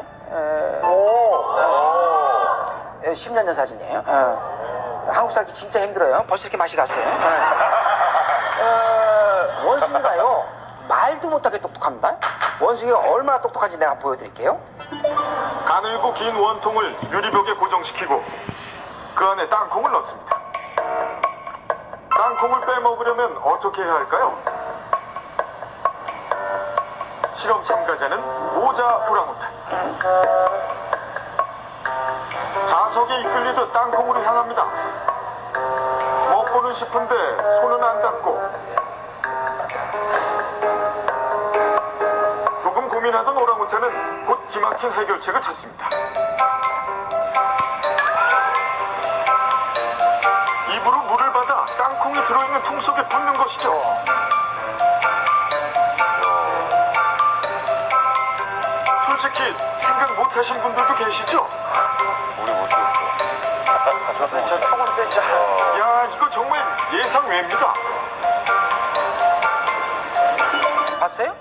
10년 전 사진이에요. 한국 살기 진짜 힘들어요. 벌써 이렇게 맛이 갔어요. 원숭이가요 말도 못하게 똑똑합니다. 원숭이가 얼마나 똑똑한지 내가 보여드릴게요. 가늘고 긴 원통을 유리벽에 고정시키고 그 안에 땅콩을 넣습니다. 땅콩을 빼먹으려면 어떻게 해야 할까요? 실험 참가자는 모자 오랑우탄. 자석에 이끌리듯 땅콩으로 향합니다. 먹고는 싶은데 손은 안 닿고 조금 고민하던 오랑우탄은 곧 기막힌 해결책을 찾습니다. 입으로 물을 받아 땅콩이 들어있는 통 속에 붓는 것이죠. 솔직히 생각 못하신 분들도 계시죠? 우리 못했어. 저 통은 뺐죠. 야, 이거 정말 예상 외입니다. 봤어요?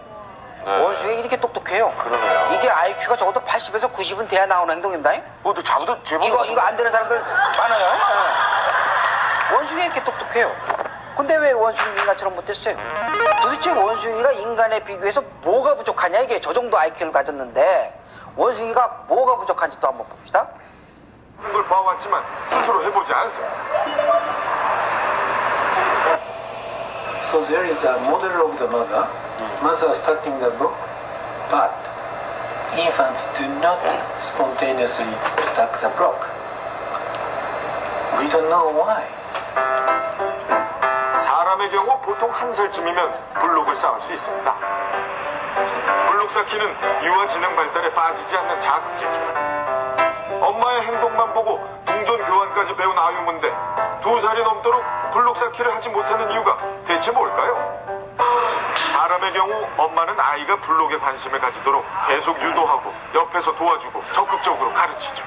네. 원숭이 이렇게 똑똑해요. 그러네요. 이게 IQ가 적어도 80에서 90은 돼야 나오는 행동입니다. 너 자부도 제법. 이거 안 되는 사람들 많아요. 원숭이 이렇게 똑똑해요. 근데 왜 원숭이 인간처럼 못됐어요? 도대체 원숭이가 인간에 비교해서 뭐가 부족하냐 이게. 저 정도 IQ를 가졌는데 원숭이가 뭐가 부족한지 또 한번 봅시다. 걸 봐왔지만 스스로 해보지 않습니다. So there is a model of the mother. Mother starting the block, but infants do not spontaneously stack the block. We don't know why. 사람의 경우 보통 한 살쯤이면 블록을 쌓을 수 있습니다. 블록 쌓기는 유아 지능 발달에 빠지지 않는 자극제죠. 엄마의 행동만 보고 동전 교환까지 배운 아유문데 2살이 넘도록 블록 쌓기를 하지 못하는 이유가 대체 뭘까요? 사람의 경우 엄마는 아이가 블록에 관심을 가지도록 계속 유도하고 옆에서 도와주고 적극적으로 가르치죠.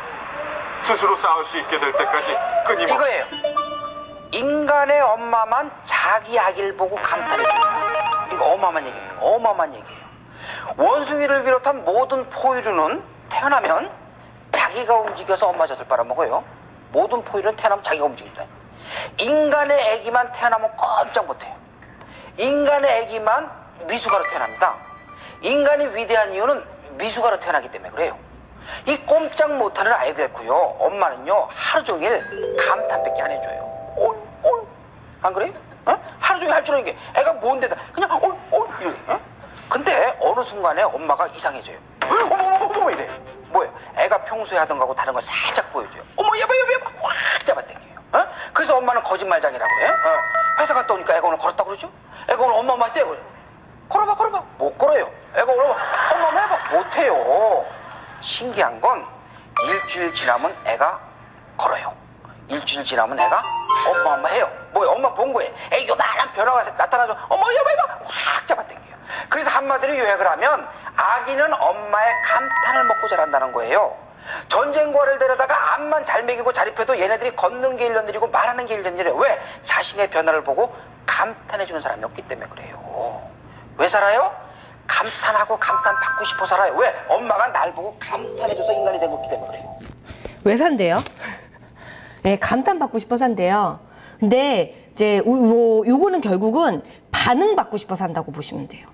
스스로 쌓을 수 있게 될 때까지 끊임없이. 이거예요. 인간의 엄마만 자기 아기를 보고 감탄해준다. 이거 어마어마한 얘기입니다. 어마어마한 얘기예요. 원숭이를 비롯한 모든 포유류는 태어나면 자기가 움직여서 엄마 젖을 빨아먹어요. 모든 포유류는 태어나면 자기가 움직인다. 인간의 아기만 태어나면 꼼짝 못해요. 인간의 아기만 미숙아로 태어납니다. 인간이 위대한 이유는 미숙아로 태어나기 때문에 그래요. 이 꼼짝 못하는 아이들고요. 엄마는요 하루 종일 감탄밖에 안 해줘요. 올 안 그래요? 어? 하루 종일 할 줄 아는 게 애가 뭔데다 그냥 올 이렇게. 어? 근데 어느 순간에 엄마가 이상해져요. 어머 이래. 뭐예요? 애가 평소에 하던 거하고 다른 걸 살짝 보여줘요. 어머 여봐 확 잡아당겨요. 어? 그래서 엄마는 거짓말장이라고 그래요. 회사 갔다 오니까 애가 오늘 걸었다고 그러죠? 애가 오늘 엄마 엄마한테 걸어봐 못 걸어요. 애가 오늘 엄마 해봐 못해요. 신기한 건 일주일 지나면 애가 걸어요. 일주일 지나면 애가 엄마 해요. 뭐야 엄마 본 거예요. 애 요만한 변화가 나타나죠. 어머 여봐 확 잡아당겨요. 그래서 한마디로 요약을 하면 아기는 엄마의 감탄을 먹고 자란다는 거예요. 전쟁과를 데려다가 암만 잘 먹이고 자립해도 얘네들이 걷는 게 1년 느리고 말하는 게 1년 느려요. 왜? 자신의 변화를 보고 감탄해주는 사람이 없기 때문에 그래요. 왜 살아요? 감탄하고 감탄받고 싶어 살아요. 왜? 엄마가 날 보고 감탄해줘서 인간이 된 거기 때문에 그래요. 왜 산대요? 네, 감탄받고 싶어 산대요. 근데 이제 요거는 결국은 반응받고 싶어 산다고 보시면 돼요.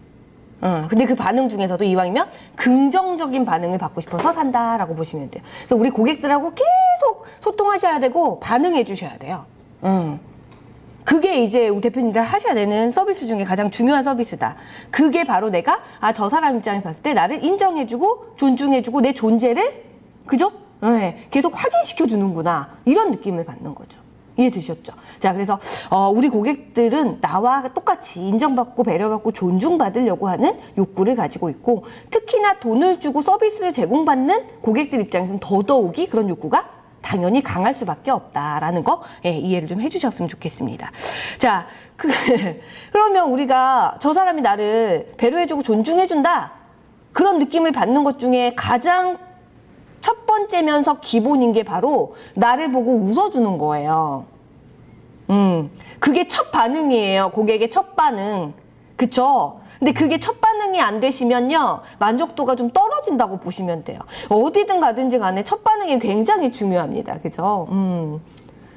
근데 그 반응 중에서도 이왕이면 긍정적인 반응을 받고 싶어서 산다라고 보시면 돼요. 그래서 우리 고객들하고 계속 소통하셔야 되고 반응해 주셔야 돼요. 그게 이제 우리 대표님들 하셔야 되는 서비스 중에 가장 중요한 서비스다. 그게 바로 내가 저 사람 입장에서 봤을 때 나를 인정해주고 존중해주고 내 존재를 그죠? 네, 계속 확인시켜 주는구나 이런 느낌을 받는 거죠. 이해되셨죠? 자, 그래서 우리 고객들은 나와 똑같이 인정받고 배려받고 존중받으려고 하는 욕구를 가지고 있고 특히나 돈을 주고 서비스를 제공받는 고객들 입장에서는 더더욱이 그런 욕구가 당연히 강할 수밖에 없다라는 거 이해를 좀 해주셨으면 좋겠습니다. 자, 그러면 우리가 저 사람이 나를 배려해주고 존중해준다 그런 느낌을 받는 것 중에 가장 첫 번째면서 기본인 게 바로 나를 보고 웃어주는 거예요. 그게 첫 반응이에요. 고객의 첫 반응. 그쵸? 근데 그게 첫 반응이 안 되시면요. 만족도가 좀 떨어진다고 보시면 돼요. 어디든 가든지 간에 첫 반응이 굉장히 중요합니다. 그죠?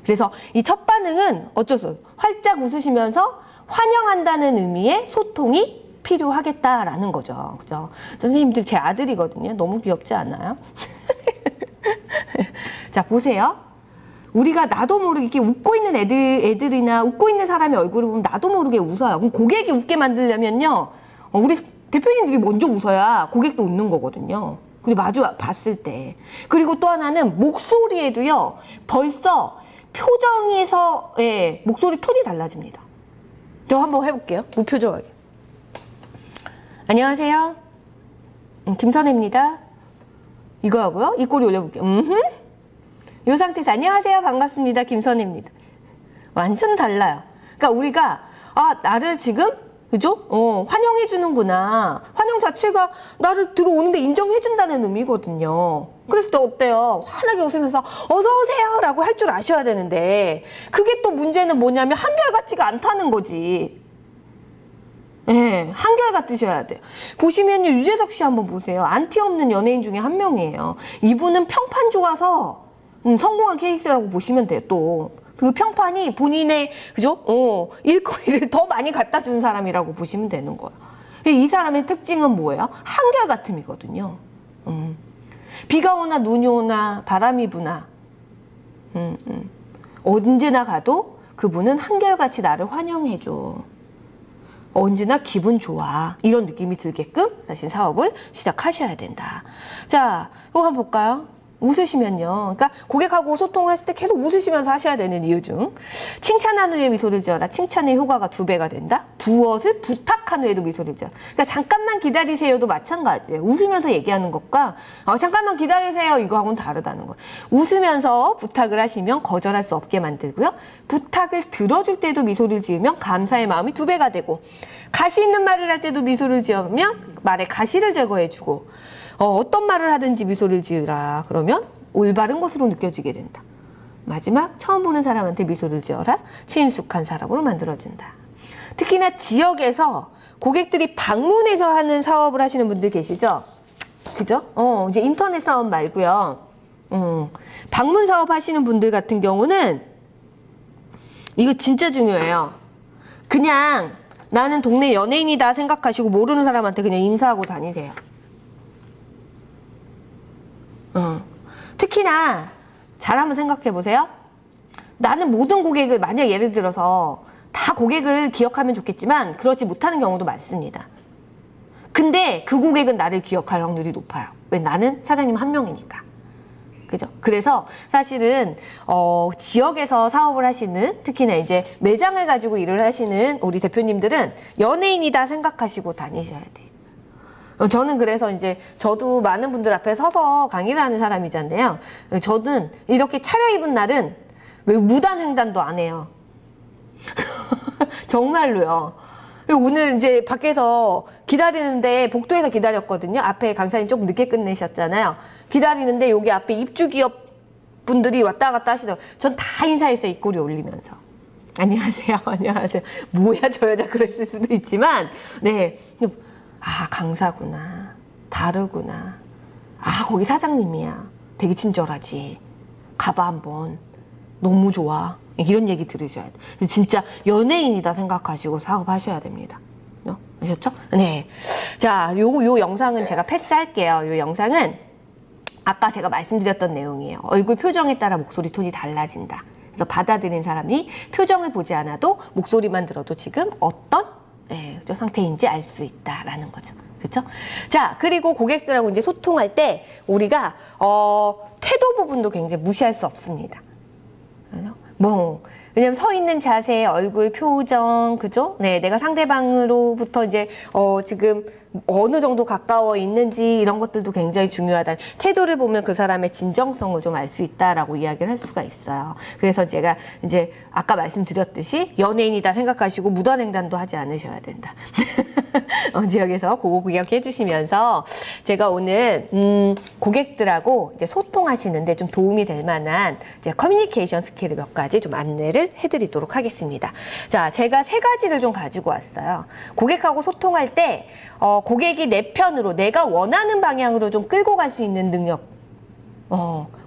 그래서 이 첫 반응은 어쩔 수 없어요. 활짝 웃으시면서 환영한다는 의미의 소통이 필요하겠다라는 거죠. 그죠? 선생님들 제 아들이거든요. 너무 귀엽지 않아요? 자, 보세요. 우리가 나도 모르게 이렇게 웃고 있는 애들이나 웃고 있는 사람의 얼굴을 보면 나도 모르게 웃어요. 그럼 고객이 웃게 만들려면요. 우리 대표님들이 먼저 웃어야 고객도 웃는 거거든요. 그리고 마주 봤을 때. 그리고 또 하나는 목소리에도요. 벌써 표정에서 목소리 톤이 달라집니다. 저 한번 해볼게요. 무표정하게. 안녕하세요. 김선혜입니다. 이거 하고요. 이 꼬리 올려볼게요. 이 상태에서 안녕하세요. 반갑습니다. 김선혜입니다. 완전 달라요. 그러니까 우리가 나를 지금 그죠? 환영해 주는구나. 환영 자체가 나를 들어오는데 인정해 준다는 의미거든요. 그래서 또 어때요? 환하게 웃으면서 어서 오세요 라고 할 줄 아셔야 되는데 그게 또 문제는 뭐냐면 한결같지가 않다는 거지. 네, 한결같으셔야 돼요. 보시면요, 유재석 씨 한번 보세요. 안티 없는 연예인 중에 한 명이에요. 이분은 평판 좋아서 성공한 케이스라고 보시면 돼요. 또 그 평판이 본인의 그죠? 일거리를 더 많이 갖다 주는 사람이라고 보시면 되는 거예요. 이 사람의 특징은 뭐예요? 한결같음이거든요. 비가 오나 눈이 오나 바람이 부나 언제나 가도 그분은 한결같이 나를 환영해줘. 언제나 기분 좋아. 이런 느낌이 들게끔 사실 사업을 시작하셔야 된다. 자, 이거 한번 볼까요? 웃으시면요. 그러니까 고객하고 소통을 했을 때 계속 웃으시면서 하셔야 되는 이유 중 칭찬한 후에 미소를 지어라. 칭찬의 효과가 2배가 된다. 무엇을 부탁한 후에도 미소를 지어라. 그러니까 잠깐만 기다리세요도 마찬가지예요. 웃으면서 얘기하는 것과 잠깐만 기다리세요 이거하고는 다르다는 거예요. 웃으면서 부탁을 하시면 거절할 수 없게 만들고요. 부탁을 들어줄 때도 미소를 지으면 감사의 마음이 2배가 되고 가시 있는 말을 할 때도 미소를 지으면 말의 가시를 제거해주고 어떤 말을 하든지 미소를 지으라. 그러면 올바른 것으로 느껴지게 된다. 마지막 처음 보는 사람한테 미소를 지어라. 친숙한 사람으로 만들어준다. 특히나 지역에서 고객들이 방문해서 하는 사업을 하시는 분들 계시죠? 그죠? 이제 인터넷 사업 말고요. 방문 사업 하시는 분들 같은 경우는 이거 진짜 중요해요. 그냥 나는 동네 연예인이다 생각하시고 모르는 사람한테 그냥 인사하고 다니세요. 특히나 잘 한번 생각해 보세요. 나는 모든 고객을 만약 예를 들어서 다 고객을 기억하면 좋겠지만 그러지 못하는 경우도 많습니다. 근데 그 고객은 나를 기억할 확률이 높아요. 왜? 나는 사장님 한 명이니까. 그죠? 그래서 사실은 지역에서 사업을 하시는 특히나 이제 매장을 가지고 일을 하시는 우리 대표님들은 연예인이다 생각하시고 다니셔야 돼요. 저는 그래서 이제 저도 많은 분들 앞에 서서 강의를 하는 사람이잖아요. 저는 이렇게 차려입은 날은 왜 무단횡단도 안 해요. 정말로요. 오늘 이제 밖에서 기다리는데 복도에서 기다렸거든요. 앞에 강사님 조금 늦게 끝내셨잖아요. 기다리는데 여기 앞에 입주기업 분들이 왔다 갔다 하시더라고요. 전 다 인사했어요. 입꼬리 올리면서. 안녕하세요. 안녕하세요. 뭐야 저 여자 그랬을 수도 있지만 네. 강사구나. 다르구나. 거기 사장님이야. 되게 친절하지. 가봐 한번. 너무 좋아. 이런 얘기 들으셔야 돼. 진짜 연예인이다 생각하시고 사업하셔야 됩니다. 아셨죠? 네. 자, 요 영상은 제가 패스할게요. 요 영상은 아까 제가 말씀드렸던 내용이에요. 얼굴 표정에 따라 목소리 톤이 달라진다. 그래서 받아들인 사람이 표정을 보지 않아도 목소리만 들어도 지금 어떤 상태인지 알 수 있다라는 거죠. 그렇죠? 자, 그리고 고객들하고 이제 소통할 때 우리가 태도 부분도 굉장히 무시할 수 없습니다. 그죠? 왜냐면 서 있는 자세, 얼굴 표정, 그죠? 네, 내가 상대방으로부터 이제 지금 어느 정도 가까워 있는지 이런 것들도 굉장히 중요하다. 태도를 보면 그 사람의 진정성을 좀 알 수 있다라고 이야기를 할 수가 있어요. 그래서 제가 이제 아까 말씀드렸듯이 연예인이다 생각하시고 무단횡단도 하지 않으셔야 된다. 지역에서 그거 기억해 주시면서 제가 오늘 고객들하고 이제 소통하시는데 좀 도움이 될 만한 이제 커뮤니케이션 스킬을 몇 가지 좀 안내를 해드리도록 하겠습니다. 자, 제가 3가지를 좀 가지고 왔어요. 고객하고 소통할 때 고객이 내 편으로 내가 원하는 방향으로 좀 끌고 갈 수 있는 능력,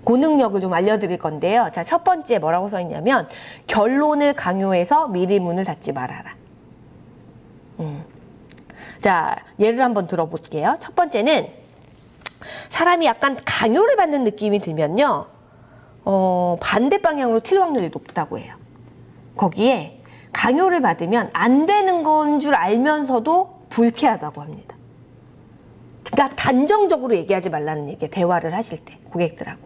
그 능력을 좀 알려드릴 건데요. 자, 첫 번째 뭐라고 써 있냐면 결론을 강요해서 미리 문을 닫지 말아라. 자, 예를 한번 들어볼게요. 첫 번째는 사람이 약간 강요를 받는 느낌이 들면요. 반대 방향으로 튈 확률이 높다고 해요. 거기에 강요를 받으면 안 되는 건 줄 알면서도 불쾌하다고 합니다. 그러니까 단정적으로 얘기하지 말라는 얘기예요. 대화를 하실 때 고객들하고.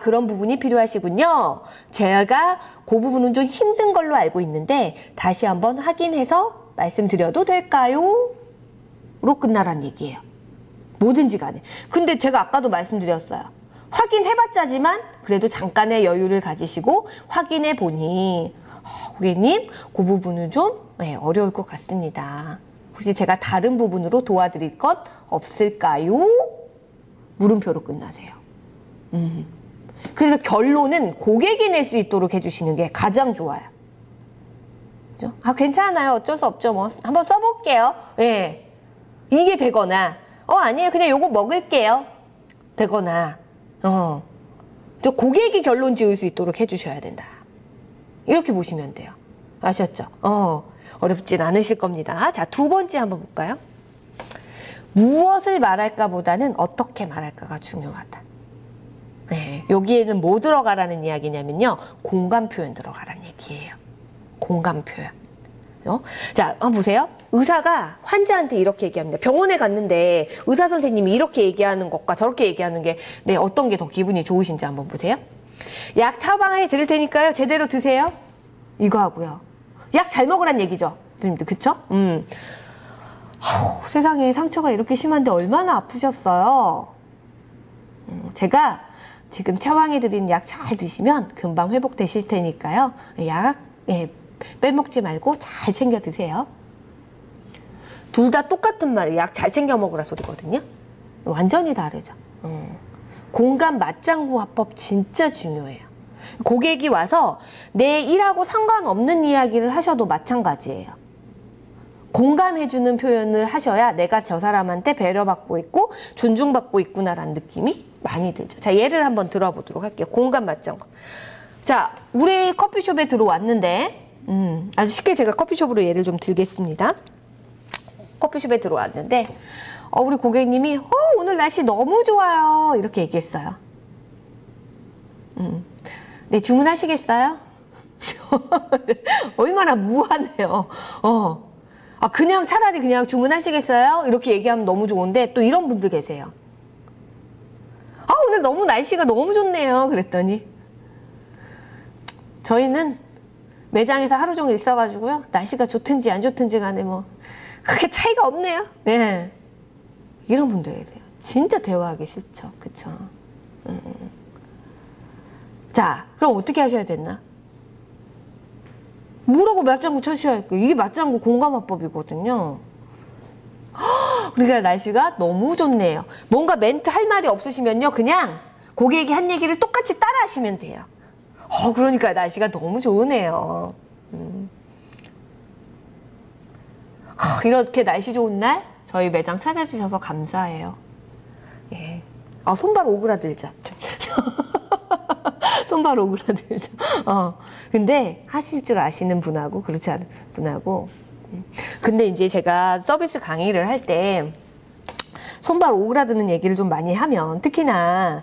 그런 부분이 필요하시군요. 제가 그 부분은 좀 힘든 걸로 알고 있는데 다시 한번 확인해서 말씀드려도 될까요? 로 끝나란 얘기예요. 뭐든지 간에. 근데 제가 아까도 말씀드렸어요. 확인해봤자지만 그래도 잠깐의 여유를 가지시고 확인해 보니 고객님 그 부분은 좀 어려울 것 같습니다. 혹시 제가 다른 부분으로 도와드릴 것 없을까요? 물음표로 끝나세요. 그래서 결론은 고객이 낼 수 있도록 해주시는 게 가장 좋아요. 그죠? 괜찮아요. 어쩔 수 없죠. 뭐 한번 써볼게요. 예. 이게 되거나 아니에요. 그냥 요거 먹을게요. 되거나 저 고객이 결론 지을 수 있도록 해주셔야 된다. 이렇게 보시면 돼요. 아셨죠? 어렵진 않으실 겁니다. 자, 2번째 한번 볼까요? 무엇을 말할까 보다는 어떻게 말할까가 중요하다. 네, 여기에는 뭐 들어가라는 이야기냐면요. 공감 표현 들어가라는 얘기예요. 공감 표현. 자, 한번 보세요. 의사가 환자한테 이렇게 얘기합니다. 병원에 갔는데 의사 선생님이 이렇게 얘기하는 것과 저렇게 얘기하는 게 네, 어떤 게 더 기분이 좋으신지 한번 보세요. 약 처방에 드릴 테니까요. 제대로 드세요. 이거 하고요. 약 잘 먹으란 얘기죠. 선생님들, 그쵸? 세상에 상처가 이렇게 심한데 얼마나 아프셨어요. 제가 지금 처방해 드린 약 잘 드시면 금방 회복되실 테니까요. 약 빼먹지 말고 잘 챙겨 드세요. 둘 다 똑같은 말이에요. 약 잘 챙겨 먹으라 소리거든요. 완전히 다르죠. 공감 맞장구 화법 진짜 중요해요. 고객이 와서 내 일하고 상관없는 이야기를 하셔도 마찬가지예요. 공감해주는 표현을 하셔야 내가 저 사람한테 배려받고 있고 존중받고 있구나라는 느낌이 많이 들죠. 자, 예를 한번 들어보도록 할게요. 공감 맞장구. 자, 우리 커피숍에 들어왔는데 아주 쉽게 제가 커피숍으로 예를 좀 들겠습니다. 커피숍에 들어왔는데 우리 고객님이 오늘 날씨 너무 좋아요 이렇게 얘기했어요. 네, 주문하시겠어요? 얼마나 무하네요. 그냥 차라리 그냥 주문하시겠어요? 이렇게 얘기하면 너무 좋은데 또 이런 분들 계세요. 오늘 너무 날씨가 너무 좋네요. 그랬더니 저희는 매장에서 하루 종일 있어가지고요. 날씨가 좋든지 안 좋든지 간에 뭐 크게 차이가 없네요. 네. 이런 분들 계세요. 진짜 대화하기 싫죠. 그쵸? 자, 그럼 어떻게 하셔야 되나? 뭐라고 맞장구 쳐주셔야 할까? 이게 맞장구 공감화법이거든요. 우리가 날씨가 너무 좋네요. 뭔가 멘트 할 말이 없으시면요. 그냥 고객이 한 얘기를 똑같이 따라 하시면 돼요. 그러니까 날씨가 너무 좋으네요. 이렇게 날씨 좋은 날 저희 매장 찾아주셔서 감사해요. 예. 손발 오그라들죠. 손발 오그라들죠. 근데 하실 줄 아시는 분하고 그렇지 않은 분하고. 근데 이제 제가 서비스 강의를 할 때 손발 오그라드는 얘기를 좀 많이 하면 특히나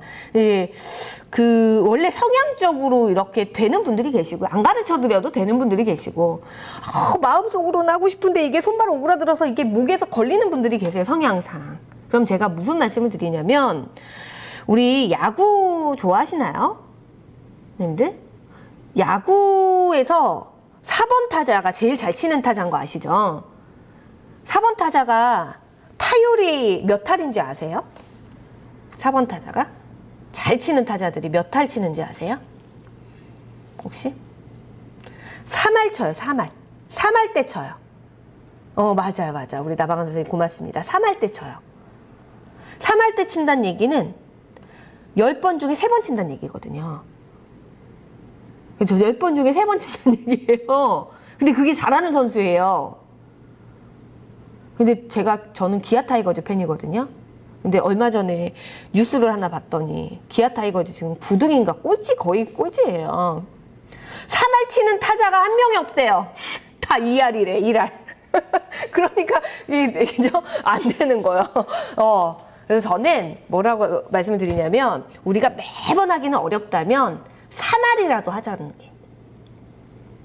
원래 성향적으로 이렇게 되는 분들이 계시고 안 가르쳐 드려도 되는 분들이 계시고 마음속으로는 하고 싶은데 이게 손발 오그라들어서 이게 목에서 걸리는 분들이 계세요. 성향상. 그럼 제가 무슨 말씀을 드리냐면 우리 야구 좋아하시나요? 님들? 야구에서 4번 타자가 제일 잘 치는 타자인 거 아시죠? 4번 타자가 타율이 몇 탈인지 아세요? 4번 타자가? 잘 치는 타자들이 몇 탈 치는지 아세요? 혹시? 3할 쳐요, 3할. 3할 때 쳐요. 맞아요. 우리 나방한 선생님 고맙습니다. 3할 때 쳐요. 3할 때 친다는 얘기는 10번 중에 3번 친다는 얘기거든요. 그래서 10번 중에 3번 친다는 얘기예요. 근데 그게 잘하는 선수예요. 근데 저는 기아 타이거즈 팬이거든요. 근데 얼마 전에 뉴스를 하나 봤더니 기아 타이거즈 지금 9등인가 거의 꼴찌예요. 3할 치는 타자가 한 명이 없대요. 다 2할이래, 2할. 그러니까 그죠? 안 되는 거예요. 그래서 저는 뭐라고 말씀을 드리냐면 우리가 매번 하기는 어렵다면 3할이라도 하자는 게.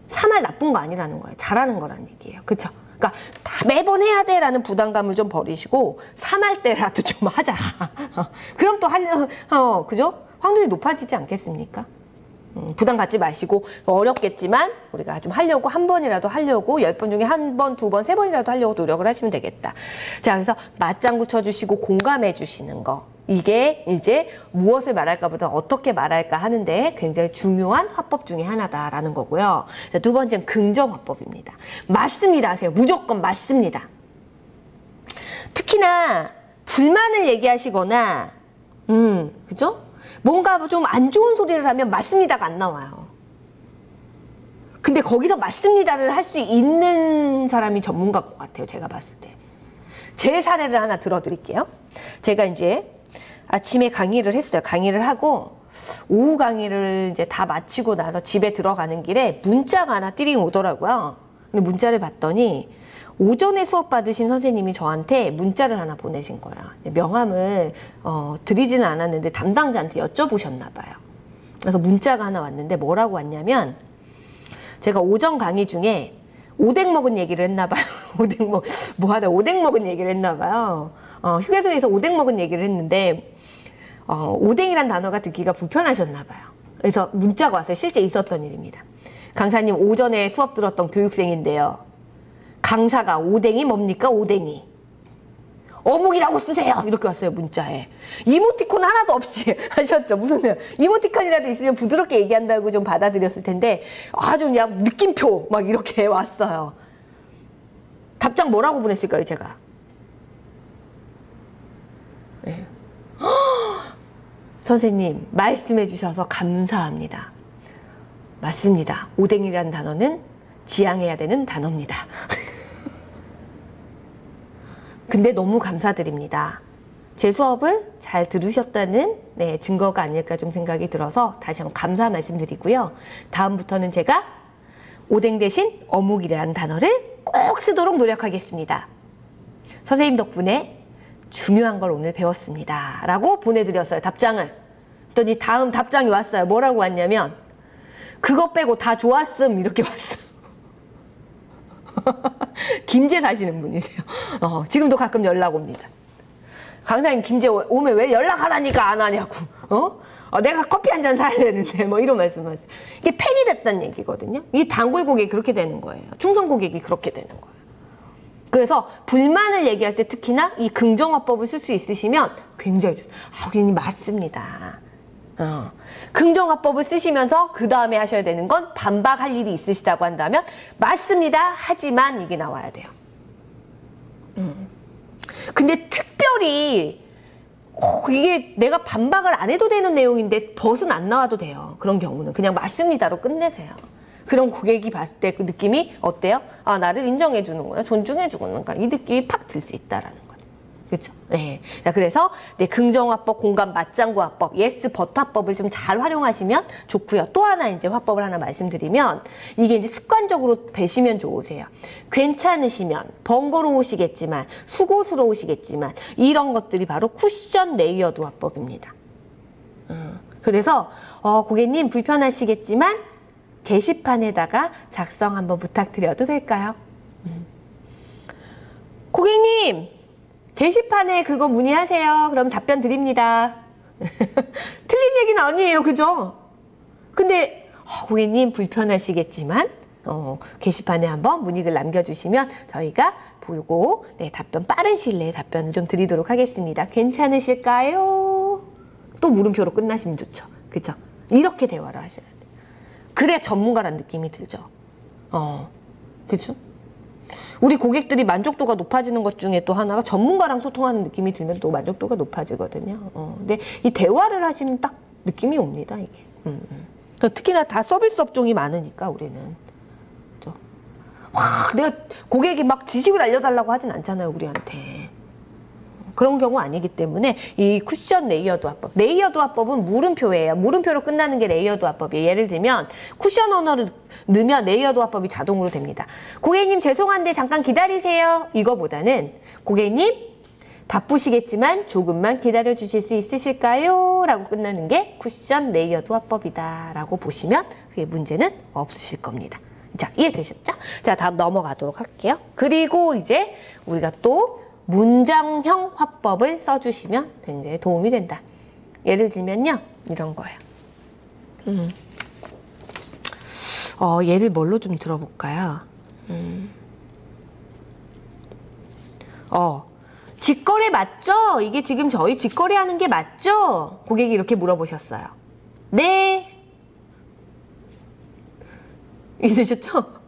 3할 나쁜 거 아니라는 거예요. 잘하는 거라는 얘기예요. 그쵸? 그러니까 다 매번 해야 돼라는 부담감을 좀 버리시고 3할 때라도 좀 하자. 그럼 또 그죠? 확률이 높아지지 않겠습니까? 부담 갖지 마시고 어렵겠지만 우리가 좀 하려고 한 번이라도 하려고 10번 중에 한 번, 2번, 3번이라도 하려고 노력을 하시면 되겠다. 자, 그래서 맞장구 쳐주시고 공감해 주시는 거. 이게 이제 무엇을 말할까 보다 어떻게 말할까 하는데 굉장히 중요한 화법 중에 하나다라는 거고요. 자, 두 번째는 긍정 화법입니다. 맞습니다 하세요. 무조건 맞습니다. 특히나 불만을 얘기하시거나 그죠? 뭔가 좀 안 좋은 소리를 하면 맞습니다가 안 나와요. 근데 거기서 맞습니다를 할 수 있는 사람이 전문가일 것 같아요. 제가 봤을 때. 제 사례를 하나 들어드릴게요. 제가 이제 아침에 강의를 했어요. 강의를 하고 오후 강의를 이제 다 마치고 나서 집에 들어가는 길에 문자가 하나 띠링 오더라고요. 근데 문자를 봤더니 오전에 수업 받으신 선생님이 저한테 문자를 하나 보내신 거야. 명함을 드리지는 않았는데 담당자한테 여쭤보셨나 봐요. 그래서 문자가 하나 왔는데 뭐라고 왔냐면 제가 오전 강의 중에 오뎅 먹은 얘기를 했나 봐요. 오뎅 먹은 얘기를 했나 봐요. 휴게소에서 오뎅 먹은 얘기를 했는데 오뎅이란 단어가 듣기가 불편하셨나 봐요. 그래서 문자가 왔어요. 실제 있었던 일입니다. 강사님 오전에 수업 들었던 교육생인데요. 강사가 오뎅이 뭡니까? 오뎅이. 어묵이라고 쓰세요. 이렇게 왔어요. 문자에. 이모티콘 하나도 없이 하셨죠. 무슨 이모티콘이라도 있으면 부드럽게 얘기한다고 좀 받아들였을 텐데 아주 그냥 느낌표 막 이렇게 왔어요. 답장 뭐라고 보냈을까요? 제가. 네. 선생님 말씀해 주셔서 감사합니다. 맞습니다. 오뎅이라는 단어는 지양해야 되는 단어입니다. 근데 너무 감사드립니다. 제 수업을 잘 들으셨다는 증거가 아닐까 좀 생각이 들어서 다시 한번 감사 말씀드리고요. 다음부터는 제가 오뎅 대신 어묵이라는 단어를 꼭 쓰도록 노력하겠습니다. 선생님 덕분에 중요한 걸 오늘 배웠습니다. 라고 보내드렸어요. 답장을. 그랬더니 다음 답장이 왔어요. 뭐라고 왔냐면 그거 빼고 다 좋았음 이렇게 왔어요. 김제 사시는 분이세요. 지금도 가끔 연락 옵니다. 강사님 김제 오면 왜 연락하라니까 안 하냐고. 내가 커피 한 잔 사야 되는데 뭐 이런 말씀하세요. 이게 팬이 됐다는 얘기거든요. 이 단골 고객이 그렇게 되는 거예요. 충성 고객이 그렇게 되는 거예요. 그래서 불만을 얘기할 때 특히나 이 긍정화법을 쓸 수 있으시면 굉장히 좋아요. 고객님 맞습니다. 긍정화법을 쓰시면서 그 다음에 하셔야 되는 건 반박할 일이 있으시다고 한다면 맞습니다. 하지만 이게 나와야 돼요. 근데 특별히 이게 내가 반박을 안 해도 되는 내용인데 벗은 안 나와도 돼요. 그런 경우는 그냥 맞습니다로 끝내세요. 그런 고객이 봤을 때 그 느낌이 어때요? 아, 나를 인정해 주는구나, 존중해 주는구나, 이 느낌이 팍 들 수 있다라는 거죠. 그렇죠? 네. 자, 그래서 긍정화법, 공감 맞장구 화법, 예스 버터 화법을 좀 잘 활용하시면 좋고요. 또 하나 이제 화법을 하나 말씀드리면 이게 이제 습관적으로 배시면 좋으세요. 괜찮으시면 번거로우시겠지만 수고스러우시겠지만 이런 것들이 바로 쿠션 레이어드 화법입니다. 그래서 고객님 불편하시겠지만 게시판에다가 작성 한번 부탁드려도 될까요? 고객님 게시판에 그거 문의하세요. 그럼 답변 드립니다. 틀린 얘기는 아니에요. 그죠? 근데 고객님 불편하시겠지만 게시판에 한번 문의글 남겨주시면 저희가 보고 답변 빠른 시일 내에 답변을 좀 드리도록 하겠습니다. 괜찮으실까요? 또 물음표로 끝나시면 좋죠. 그죠? 이렇게 대화를 하셔야 돼요. 그래 전문가란 느낌이 들죠. 그죠? 우리 고객들이 만족도가 높아지는 것 중에 또 하나가 전문가랑 소통하는 느낌이 들면 또 만족도가 높아지거든요. 근데 이 대화를 하시면 딱 느낌이 옵니다, 이게. 특히나 다 서비스 업종이 많으니까 우리는. 그죠? 와, 내가 고객이 막 지식을 알려달라고 하진 않잖아요, 우리한테. 그런 경우 아니기 때문에 이 쿠션 레이어드 화법. 레이어드 화법은 물음표예요. 물음표로 끝나는 게 레이어드 화법이에요. 예를 들면 쿠션 언어를 넣으면 레이어드 화법이 자동으로 됩니다. 고객님 죄송한데 잠깐 기다리세요. 이거보다는 고객님 바쁘시겠지만 조금만 기다려 주실 수 있으실까요? 라고 끝나는 게 쿠션 레이어드 화법이다 라고 보시면 그게 문제는 없으실 겁니다. 자, 이해되셨죠? 자, 다음 넘어가도록 할게요. 그리고 이제 우리가 또 문장형 화법을 써주시면 굉장히 도움이 된다. 예를 들면요, 이런 거예요. 예를 뭘로 좀 들어볼까요? 직거래 맞죠? 이게 지금 저희 직거래 하는 게 맞죠? 고객이 이렇게 물어보셨어요. 네. 이해되셨죠?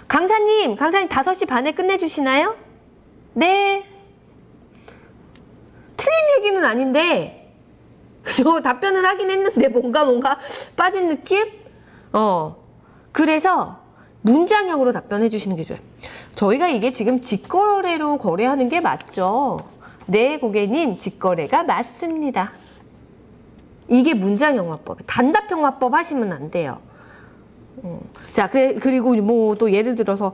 강사님 5시 반에 끝내주시나요? 네. 틀린 얘기는 아닌데 저 답변을 하긴 했는데 뭔가 빠진 느낌? 그래서 문장형으로 답변해 주시는 게 좋아요. 저희가 이게 지금 직거래로 거래하는 게 맞죠? 네, 고객님 직거래가 맞습니다. 이게 문장형 화법. 단답형 화법 하시면 안 돼요. 자, 그리고 뭐 또 예를 들어서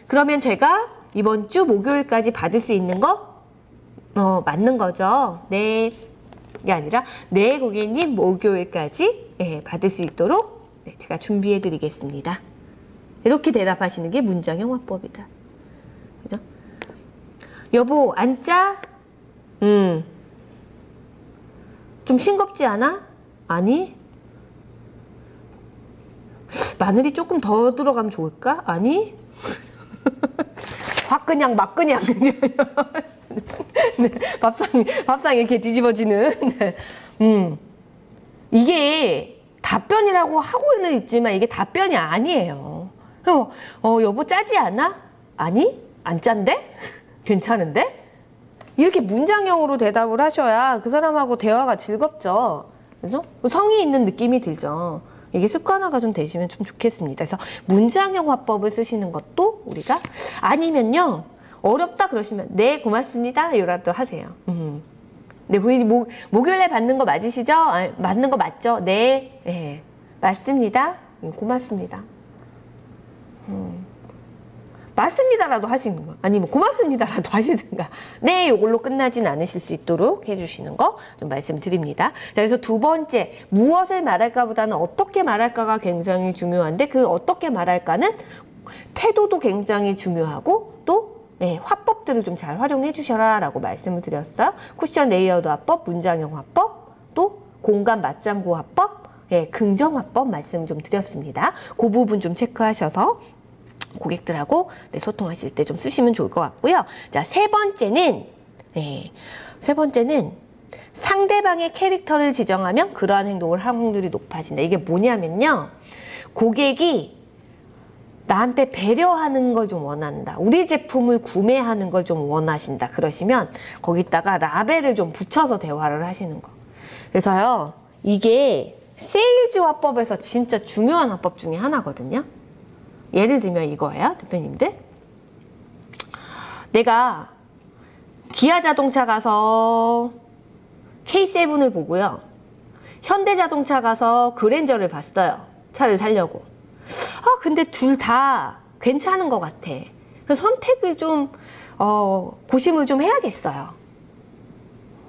그러면 제가 이번 주 목요일까지 받을 수 있는 거 맞는 거죠? 네. 이게 아니라 네, 고객님 목요일까지 받을 수 있도록 제가 준비해 드리겠습니다. 이렇게 대답하시는 게 문장형 화법이다. 그죠? 여보, 앉자? 좀 싱겁지 않아? 아니. 마늘이 조금 더 들어가면 좋을까? 아니. 확 그냥 막 그냥. 네, 밥상이 이렇게 뒤집어지는. 네. 이게 답변이라고 하고는 있지만 이게 답변이 아니에요. 여보 짜지 않아? 아니? 안 짠데? 괜찮은데? 이렇게 문장형으로 대답을 하셔야 그 사람하고 대화가 즐겁죠. 그죠? 성의 있는 느낌이 들죠. 이게 습관화가 좀 되시면 좀 좋겠습니다. 그래서 문장형 화법을 쓰시는 것도 우리가 아니면요. 어렵다 그러시면 네 고맙습니다. 이라도 하세요. 네, 고객님 목요일에 받는 거 맞으시죠? 맞는 거 맞죠? 네, 네 맞습니다. 고맙습니다. 맞습니다라도 하시는 거 아니면 고맙습니다라도 하시든가 네 이걸로 끝나진 않으실 수 있도록 해주시는 거 좀 말씀드립니다. 자, 그래서 두 번째 무엇을 말할까 보다는 어떻게 말할까가 굉장히 중요한데 그 어떻게 말할까는 태도도 굉장히 중요하고 또 네, 화법들을 좀 잘 활용해 주셔라 라고 말씀을 드렸어요. 쿠션 레이어드 화법, 문장형 화법, 또 공간 맞장구 화법, 네, 긍정 화법 말씀을 좀 드렸습니다. 그 부분 좀 체크하셔서 고객들하고 네, 소통하실 때 좀 쓰시면 좋을 것 같고요. 자, 세 번째는 상대방의 캐릭터를 지정하면 그러한 행동을 할 확률이 높아진다. 이게 뭐냐면요. 고객이 나한테 배려하는 걸 좀 원한다. 우리 제품을 구매하는 걸 좀 원하신다. 그러시면 거기다가 라벨을 좀 붙여서 대화를 하시는 거. 그래서요. 이게 세일즈 화법에서 진짜 중요한 화법 중에 하나거든요. 예를 들면 이거예요. 대표님들. 내가 기아 자동차 가서 K7을 보고요. 현대자동차 가서 그랜저를 봤어요. 차를 사려고. 근데 둘 다 괜찮은 것 같아. 그래서 선택을 좀 고심을 좀 해야겠어요.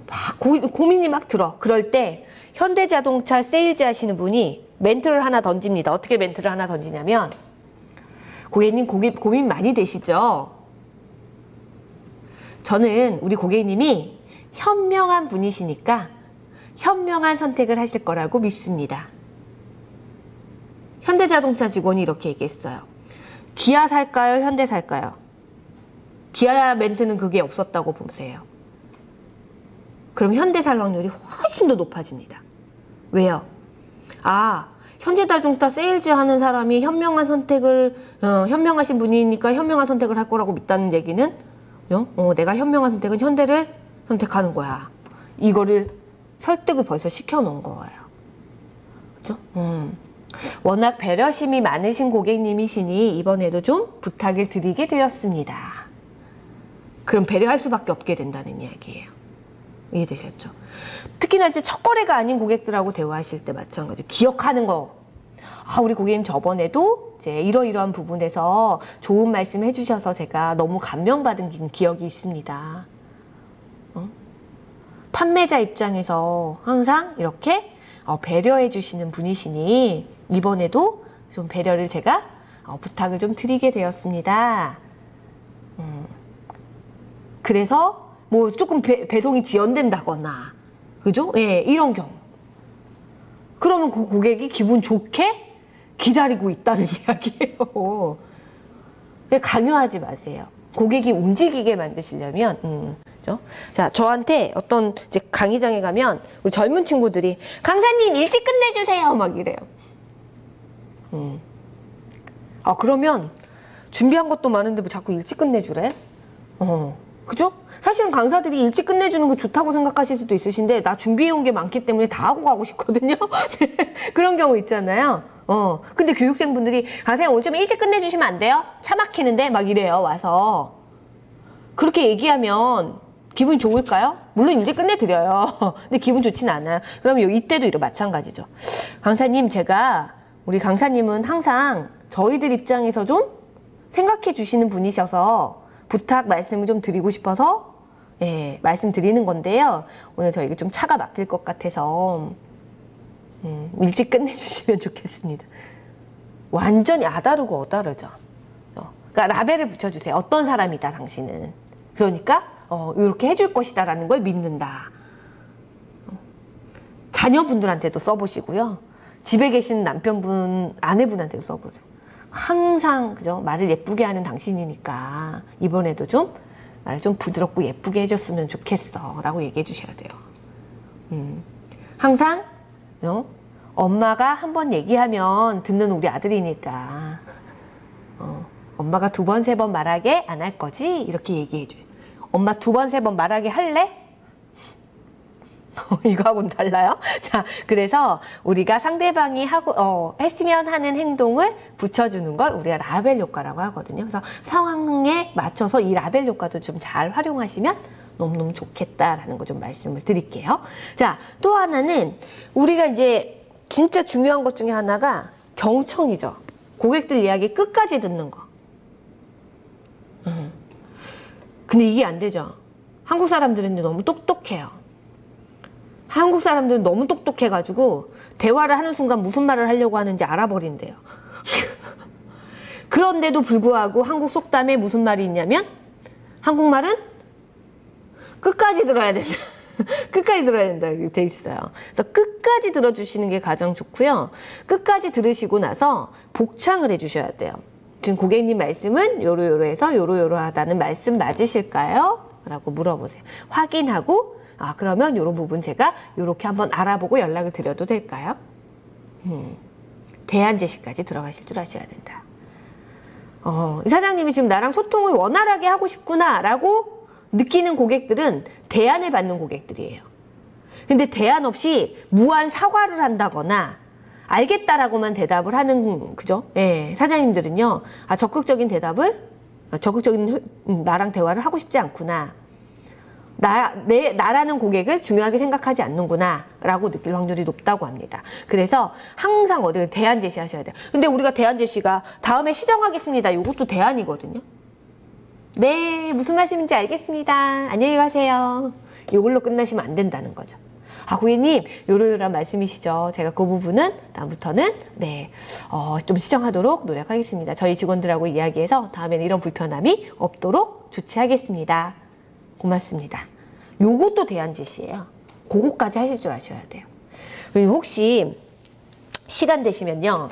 막 고민이 막 들어. 그럴 때 현대자동차 세일즈 하시는 분이 멘트를 하나 던집니다. 어떻게 멘트를 하나 던지냐면 고객님 고민 많이 되시죠? 저는 우리 고객님이 현명한 분이시니까 현명한 선택을 하실 거라고 믿습니다. 현대자동차 직원이 이렇게 얘기했어요. 기아 살까요? 현대 살까요? 기아 멘트는 그게 없었다고 보세요. 그럼 현대 살 확률이 훨씬 더 높아집니다. 왜요? 현대자동차 세일즈 하는 사람이 현명한 선택을 현명하신 분이니까 현명한 선택을 할 거라고 믿다는 얘기는 내가 현명한 선택은 현대를 선택하는 거야. 이거를 설득을 벌써 시켜놓은 거예요. 그죠? 워낙 배려심이 많으신 고객님이시니 이번에도 좀 부탁을 드리게 되었습니다. 그럼 배려할 수밖에 없게 된다는 이야기예요. 이해되셨죠? 특히나 이제 첫 거래가 아닌 고객들하고 대화하실 때 마찬가지로 기억하는 거. 우리 고객님 저번에도 이제 이러이러한 부분에서 좋은 말씀 해주셔서 제가 너무 감명받은 기억이 있습니다. 판매자 입장에서 항상 이렇게 배려해 주시는 분이시니 이번에도 좀 배려를 제가 부탁을 좀 드리게 되었습니다. 그래서 뭐 조금 배송이 지연된다거나 그죠? 예, 이런 경우. 그러면 그 고객이 기분 좋게 기다리고 있다는 이야기예요. 강요하지 마세요. 고객이 움직이게 만드시려면 그죠? 자, 저한테 어떤 이제 강의장에 가면 우리 젊은 친구들이 강사님 일찍 끝내주세요 막 이래요. 그러면 준비한 것도 많은데 뭐 자꾸 일찍 끝내주래? 그죠? 사실은 강사들이 일찍 끝내주는 거 좋다고 생각하실 수도 있으신데 나 준비해온 게 많기 때문에 다 하고 가고 싶거든요. 그런 경우 있잖아요. 근데 교육생분들이 강사님 오늘 좀 일찍 끝내주시면 안 돼요? 차 막히는데 막 이래요 와서. 그렇게 얘기하면 기분이 좋을까요? 물론 이제 끝내드려요. 근데 기분 좋진 않아요. 그러면 이때도 이런 마찬가지죠. 강사님 우리 강사님은 항상 저희들 입장에서 좀 생각해 주시는 분이셔서 부탁 말씀을 좀 드리고 싶어서 말씀드리는 건데요. 오늘 저희가 좀 차가 막힐 것 같아서 일찍 끝내주시면 좋겠습니다. 완전히 아다르고 어다르죠. 그러니까 라벨을 붙여주세요. 어떤 사람이다 당신은. 그러니까 이렇게 해줄 것이다라는 걸 믿는다. 자녀분들한테도 써보시고요. 집에 계신 남편분, 아내분한테도 써보세요. 항상 그죠? 말을 예쁘게 하는 당신이니까 이번에도 좀 말을 좀 부드럽고 예쁘게 해줬으면 좋겠어 라고 얘기해 주셔야 돼요. 항상 엄마가 한번 얘기하면 듣는 우리 아들이니까 엄마가 2번, 3번 말하게 안 할 거지? 이렇게 얘기해 줘요. 엄마 2번, 3번 말하게 할래? 이거하고는 달라요. 자, 그래서 우리가 상대방이 했으면 하는 행동을 붙여주는 걸 우리가 라벨 효과라고 하거든요. 그래서 상황에 맞춰서 이 라벨 효과도 좀 잘 활용하시면 너무너무 좋겠다라는 거 좀 말씀을 드릴게요. 자, 또 하나는 우리가 이제 진짜 중요한 것 중에 하나가 경청이죠. 고객들 이야기 끝까지 듣는 거. 근데 이게 안 되죠. 한국 사람들은 너무 똑똑해요. 한국 사람들은 너무 똑똑해가지고 대화를 하는 순간 무슨 말을 하려고 하는지 알아버린대요. 그런데도 불구하고 한국 속담에 무슨 말이 있냐면 한국말은 끝까지 들어야 된다. 끝까지 들어야 된다 이렇게 돼 있어요. 그래서 끝까지 들어주시는 게 가장 좋고요. 끝까지 들으시고 나서 복창을 해주셔야 돼요. 지금 고객님 말씀은 요러요러해서 요러요러하다는 말씀 맞으실까요? 라고 물어보세요. 확인하고 그러면 요런 부분 제가 요렇게 한번 알아보고 연락을 드려도 될까요? 대안 제시까지 들어가실 줄 아셔야 된다. 이 사장님이 지금 나랑 소통을 원활하게 하고 싶구나 라고 느끼는 고객들은 대안을 받는 고객들이에요. 근데 대안 없이 무한 사과를 한다거나 알겠다라고만 대답을 하는 그죠? 예, 사장님들은요. 적극적인 대답을 적극적인 나랑 대화를 하고 싶지 않구나. 나라는 고객을 중요하게 생각하지 않는구나 라고 느낄 확률이 높다고 합니다. 그래서 항상 어디 대안 제시하셔야 돼요. 근데 우리가 대안 제시가 다음에 시정하겠습니다. 이것도 대안이거든요. 네, 무슨 말씀인지 알겠습니다. 안녕히 가세요. 이걸로 끝나시면 안 된다는 거죠. 고객님 요러요러한 말씀이시죠. 제가 그 부분은 다음부터는 좀 시정하도록 노력하겠습니다. 저희 직원들하고 이야기해서 다음에는 이런 불편함이 없도록 조치하겠습니다. 고맙습니다. 요것도 대안 제시예요. 그거까지 하실 줄 아셔야 돼요. 그리고 혹시 시간 되시면요.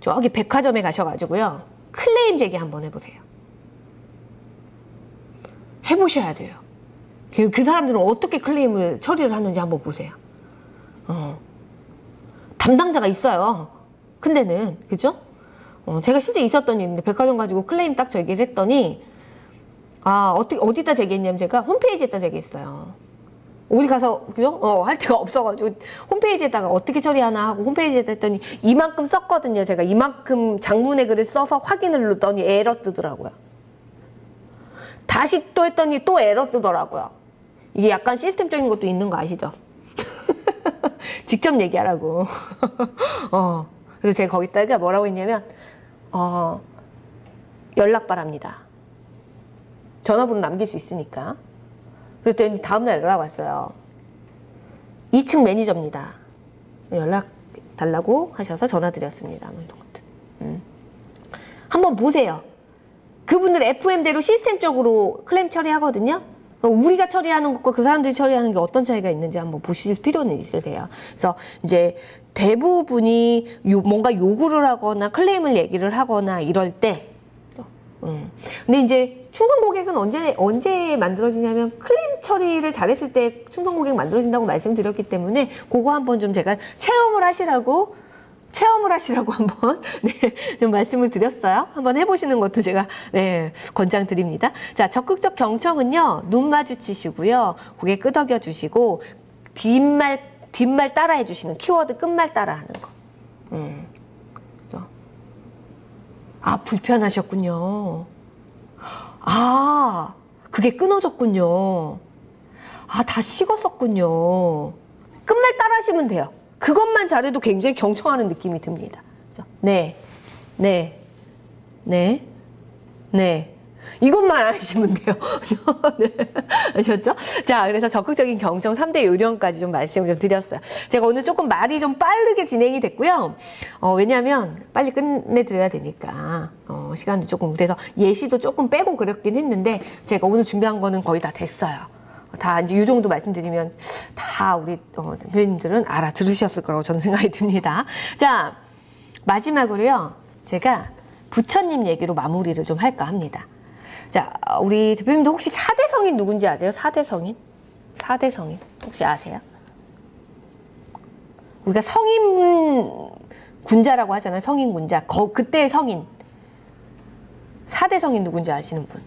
저기 백화점에 가셔가지고요. 클레임 제기 한번 해보세요. 해보셔야 돼요. 그 사람들은 어떻게 클레임을 처리를 하는지 한번 보세요. 담당자가 있어요. 근데는 그죠? 제가 실제 있었던 일인데 백화점 가지고 클레임 딱 제기를 했더니 어디다 제기했냐면 제가 홈페이지에다 제기했어요. 어디 가서 그죠? 할 데가 없어가지고 홈페이지에다가 어떻게 처리하나 하고 홈페이지에다 했더니 이만큼 썼거든요. 제가 이만큼 장문의 글을 써서 확인을 누르더니 에러 뜨더라고요. 다시 또 했더니 또 에러 뜨더라고요. 이게 약간 시스템적인 것도 있는 거 아시죠? 직접 얘기하라고. 그래서 제가 거기다가 뭐라고 했냐면 연락 바랍니다. 전화번호 남길 수 있으니까. 그랬더니 다음날 연락 왔어요. 2층 매니저입니다. 연락 달라고 하셔서 전화 드렸습니다. 뭐 이런 것들. 한번 보세요. 그분들 FM대로 시스템적으로 클레임 처리하거든요. 우리가 처리하는 것과 그 사람들이 처리하는 게 어떤 차이가 있는지 한번 보실 필요는 있으세요. 그래서 이제 대부분이 뭔가 요구를 하거나 클레임을 얘기를 하거나 이럴 때 근데 이제 충성 고객은 언제 만들어지냐면 클레임 처리를 잘했을 때 충성 고객 만들어진다고 말씀드렸기 때문에 그거 한번 좀 제가 체험을 하시라고 한번 좀 말씀을 드렸어요. 한번 해보시는 것도 제가 권장드립니다. 자, 적극적 경청은요. 눈 마주치시고요. 고개 끄덕여 주시고 뒷말 따라해 주시는 키워드 끝말 따라하는 거. 불편하셨군요. 그게 끊어졌군요. 다 식었었군요. 끝말 따라하시면 돼요. 그것만 잘해도 굉장히 경청하는 느낌이 듭니다. 그죠? 네. 이것만 안 하시면 돼요. 네. 아셨죠? 자, 그래서 적극적인 경청 3대 요령까지 좀 말씀을 좀 드렸어요. 제가 오늘 조금 말이 좀 빠르게 진행이 됐고요. 왜냐하면 빨리 끝내드려야 되니까 시간도 조금 그래서 예시도 조금 빼고 그랬긴 했는데 제가 오늘 준비한 거는 거의 다 됐어요. 다 이제 이 정도 말씀드리면 다 우리 대표님들은 알아들으셨을 거라고 저는 생각이 듭니다. 자, 마지막으로요. 제가 부처님 얘기로 마무리를 좀 할까 합니다. 자, 우리 대표님도 혹시 4대 성인 누군지 아세요? 4대 성인? 4대 성인 혹시 아세요? 우리가 성인 군자라고 하잖아요. 성인 군자. 그때의 성인. 4대 성인 누군지 아시는 분?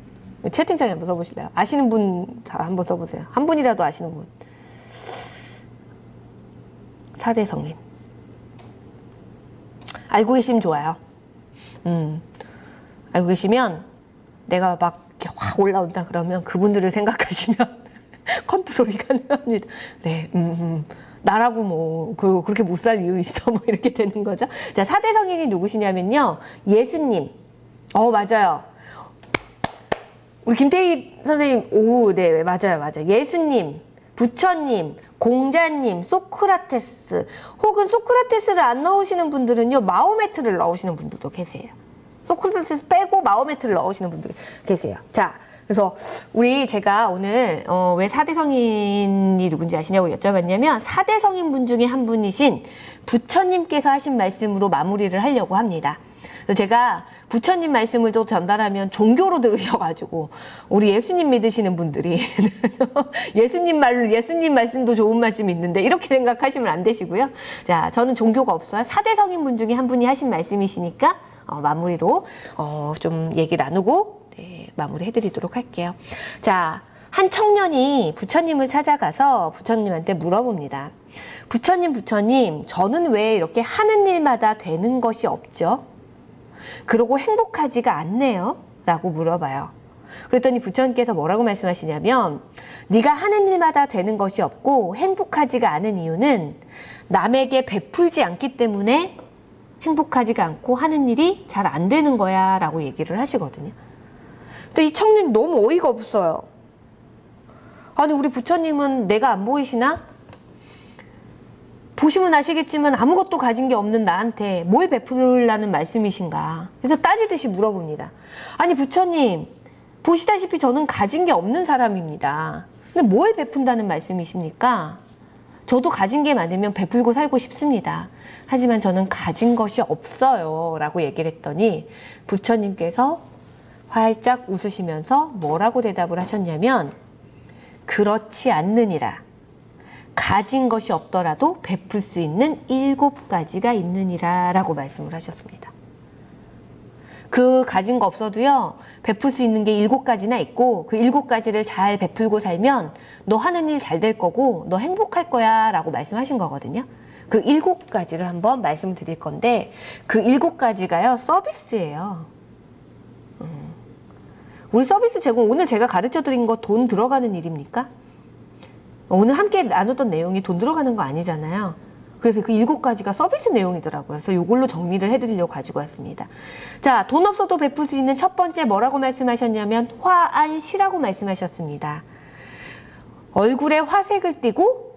채팅창에 한번 써보실래요? 아시는 분 한번 써보세요. 한 분이라도 아시는 분. 4대 성인. 알고 계시면 좋아요. 알고 계시면 내가 막 이렇게 확 올라온다 그러면 그분들을 생각하시면 컨트롤이 가능합니다. 네, 나라고 뭐 그렇게 못 살 이유 있어 뭐 이렇게 되는 거죠. 자, 4대 성인이 누구시냐면요. 예수님. 맞아요. 우리 김태희 선생님, 네, 맞아요. 예수님, 부처님, 공자님, 소크라테스, 혹은 소크라테스를 안 넣으시는 분들은요, 마호메트를 넣으시는 분들도 계세요. 소크라테스 빼고 마호메트를 넣으시는 분들 계세요. 자, 그래서 제가 오늘 왜 4대 성인이 누군지 아시냐고 여쭤봤냐면 4대 성인분 중에 한 분이신 부처님께서 하신 말씀으로 마무리를 하려고 합니다. 그래서 제가 부처님 말씀을 또 전달하면 종교로 들으셔가지고 우리 예수님 믿으시는 분들이 예수님 말씀도 좋은 말씀이 있는데 이렇게 생각하시면 안 되시고요. 자, 저는 종교가 없어요. 4대 성인분 중에 한 분이 하신 말씀이시니까 마무리로 좀 얘기 나누고 마무리해드리도록 할게요. 자, 한 청년이 부처님을 찾아가서 부처님한테 물어봅니다. 부처님, 저는 왜 이렇게 하는 일마다 되는 것이 없죠? 그러고 행복하지가 않네요? 라고 물어봐요. 그랬더니 부처님께서 뭐라고 말씀하시냐면 네가 하는 일마다 되는 것이 없고 행복하지가 않은 이유는 남에게 베풀지 않기 때문에 행복하지가 않고 하는 일이 잘 안 되는 거야 라고 얘기를 하시거든요. 근데 이 청년이 너무 어이가 없어요. 아니, 우리 부처님은 내가 안 보이시나? 보시면 아시겠지만 아무것도 가진 게 없는 나한테 뭘 베풀라는 말씀이신가? 그래서 따지듯이 물어봅니다. 아니, 부처님, 보시다시피 저는 가진 게 없는 사람입니다. 근데 뭘 베푼다는 말씀이십니까? 저도 가진 게 많으면 베풀고 살고 싶습니다. 하지만 저는 가진 것이 없어요. 라고 얘기를 했더니 부처님께서 활짝 웃으시면서 뭐라고 대답을 하셨냐면 그렇지 않느니라. 가진 것이 없더라도 베풀 수 있는 7가지가 있느니라 라고 말씀을 하셨습니다. 그 가진 거 없어도요, 베풀 수 있는 게 7가지나 있고 그 7가지를 잘 베풀고 살면 너 하는 일 잘 될 거고 너 행복할 거야 라고 말씀하신 거거든요. 그 7가지를 한번 말씀을 드릴 건데 그 7가지가요 서비스예요. 우리 서비스 제공, 오늘 제가 가르쳐 드린 거 돈 들어가는 일입니까? 오늘 함께 나눴던 내용이 돈 들어가는 거 아니잖아요. 그래서 그 7가지가 서비스 내용이더라고요. 그래서 이걸로 정리를 해드리려고 가지고 왔습니다. 자, 돈 없어도 베풀 수 있는 첫 번째 뭐라고 말씀하셨냐면 화안시라고 말씀하셨습니다. 얼굴에 화색을 띠고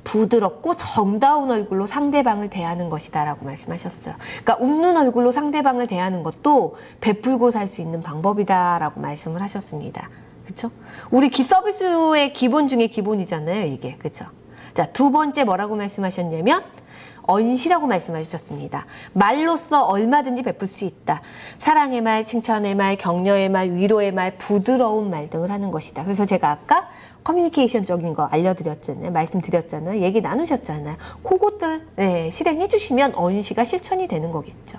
부드럽고 정다운 얼굴로 상대방을 대하는 것이다 라고 말씀하셨어요. 그러니까 웃는 얼굴로 상대방을 대하는 것도 베풀고 살 수 있는 방법이다 라고 말씀을 하셨습니다. 그쵸? 우리 서비스의 기본 중에 기본이잖아요, 이게. 그쵸? 자, 두 번째 뭐라고 말씀하셨냐면 언시라고 말씀하셨습니다. 말로써 얼마든지 베풀 수 있다. 사랑의 말, 칭찬의 말, 격려의 말, 위로의 말, 부드러운 말 등을 하는 것이다. 그래서 제가 아까 커뮤니케이션적인 거 알려드렸잖아요. 말씀드렸잖아요. 얘기 나누셨잖아요. 그것들 실행해 주시면 언시가 실천이 되는 거겠죠.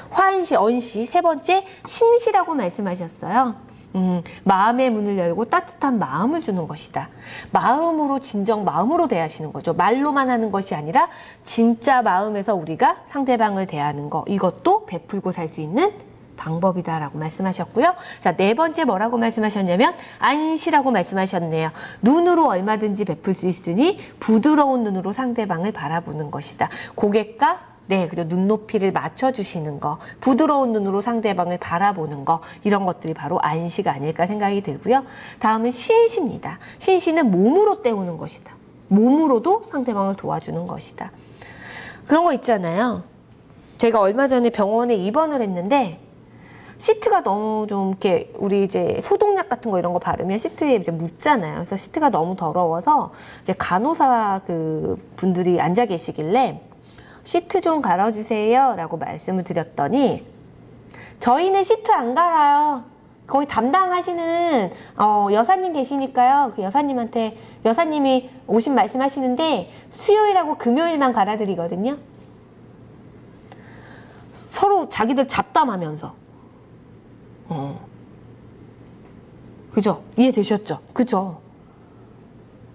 화인시, 언시. 세 번째 심시라고 말씀하셨어요. 마음의 문을 열고 따뜻한 마음을 주는 것이다. 마음으로 진정 마음으로 대하시는 거죠. 말로만 하는 것이 아니라 진짜 마음에서 우리가 상대방을 대하는 거, 이것도 베풀고 살 수 있는 방법이다라고 말씀하셨고요. 자, 네 번째 뭐라고 말씀하셨냐면 안시라고 말씀하셨네요. 눈으로 얼마든지 베풀 수 있으니 부드러운 눈으로 상대방을 바라보는 것이다. 고객과 네, 그죠. 눈높이를 맞춰주시는 거, 부드러운 눈으로 상대방을 바라보는 거, 이런 것들이 바로 안시가 아닐까 생각이 들고요. 다음은 신시입니다. 신시는 몸으로 때우는 것이다. 몸으로도 상대방을 도와주는 것이다. 그런 거 있잖아요. 제가 얼마 전에 병원에 입원을 했는데, 시트가 너무 좀 이렇게 우리 이제 소독약 같은 거 이런 거 바르면 시트에 이제 묻잖아요. 그래서 시트가 너무 더러워서 이제 간호사 그 분들이 앉아 계시길래 시트 좀 갈아주세요 라고 말씀을 드렸더니 저희는 시트 안 갈아요. 거기 담당하시는 여사님 계시니까요. 그 여사님한테 여사님이 오신 말씀하시는데 수요일하고 금요일만 갈아드리거든요. 서로 자기들 잡담하면서 그죠? 이해되셨죠? 그죠?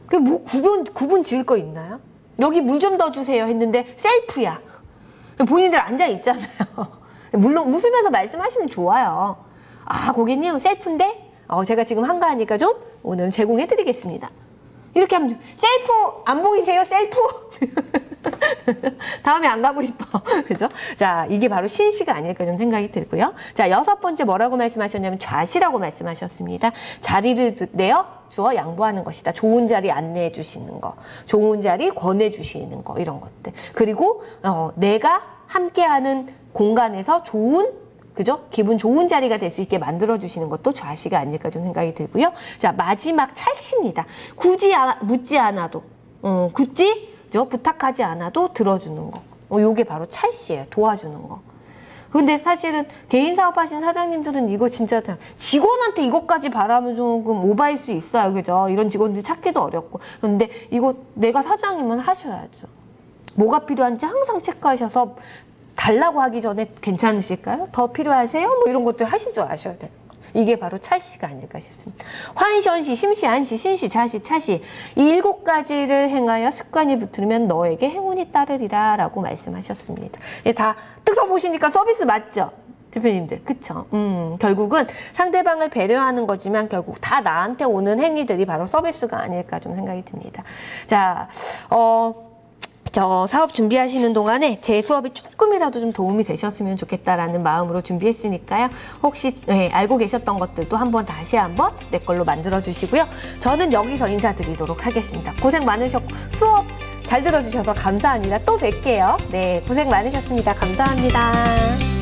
그 뭐 구분 지을 거 있나요? 여기 물 좀 더 주세요 했는데 셀프야. 본인들 앉아 있잖아요. 물론 웃으면서 말씀하시면 좋아요. 아, 고객님 셀프인데 제가 지금 한가하니까 좀 오늘 제공해 드리겠습니다. 이렇게 하면 셀프 안 보이세요? 셀프? 다음에 안 가고 싶어. 그죠? 자, 이게 바로 신시가 아닐까 좀 생각이 들고요. 자, 6번째 뭐라고 말씀하셨냐면 좌시라고 말씀하셨습니다. 자리를 내어 주어 양보하는 것이다. 좋은 자리 안내해 주시는 거, 좋은 자리 권해 주시는 거, 이런 것들. 그리고 내가 함께하는 공간에서 좋은, 그죠? 기분 좋은 자리가 될 수 있게 만들어주시는 것도 좌시가 아닐까 좀 생각이 들고요. 자, 마지막 찰시입니다. 굳이 묻지 않아도, 굳이, 그죠? 부탁하지 않아도 들어주는 거. 요게 바로 찰시예요. 도와주는 거. 근데 사실은 개인 사업하시는 사장님들은 이거 진짜 직원한테 이것까지 바라면 조금 오바일 수 있어요. 그죠? 이런 직원들 찾기도 어렵고. 근데 이거 내가 사장이면 하셔야죠. 뭐가 필요한지 항상 체크하셔서 달라고 하기 전에 괜찮으실까요? 더 필요하세요? 뭐 이런 것들 하시죠. 아셔야 돼요. 이게 바로 찰시가 아닐까 싶습니다. 환시, 헌시, 심시, 안시, 신시, 자시, 차시 이 7가지를 행하여 습관이 붙으면 너에게 행운이 따르리라 라고 말씀하셨습니다. 다 뜯어보시니까 서비스 맞죠? 대표님들, 그쵸? 결국은 상대방을 배려하는 거지만 결국 다 나한테 오는 행위들이 바로 서비스가 아닐까 좀 생각이 듭니다. 자, 저 사업 준비하시는 동안에 제 수업이 조금이라도 좀 도움이 되셨으면 좋겠다라는 마음으로 준비했으니까요. 혹시 알고 계셨던 것들도 다시 한번 내 걸로 만들어 주시고요. 저는 여기서 인사드리도록 하겠습니다. 고생 많으셨고 수업 잘 들어주셔서 감사합니다. 또 뵐게요. 네, 고생 많으셨습니다. 감사합니다.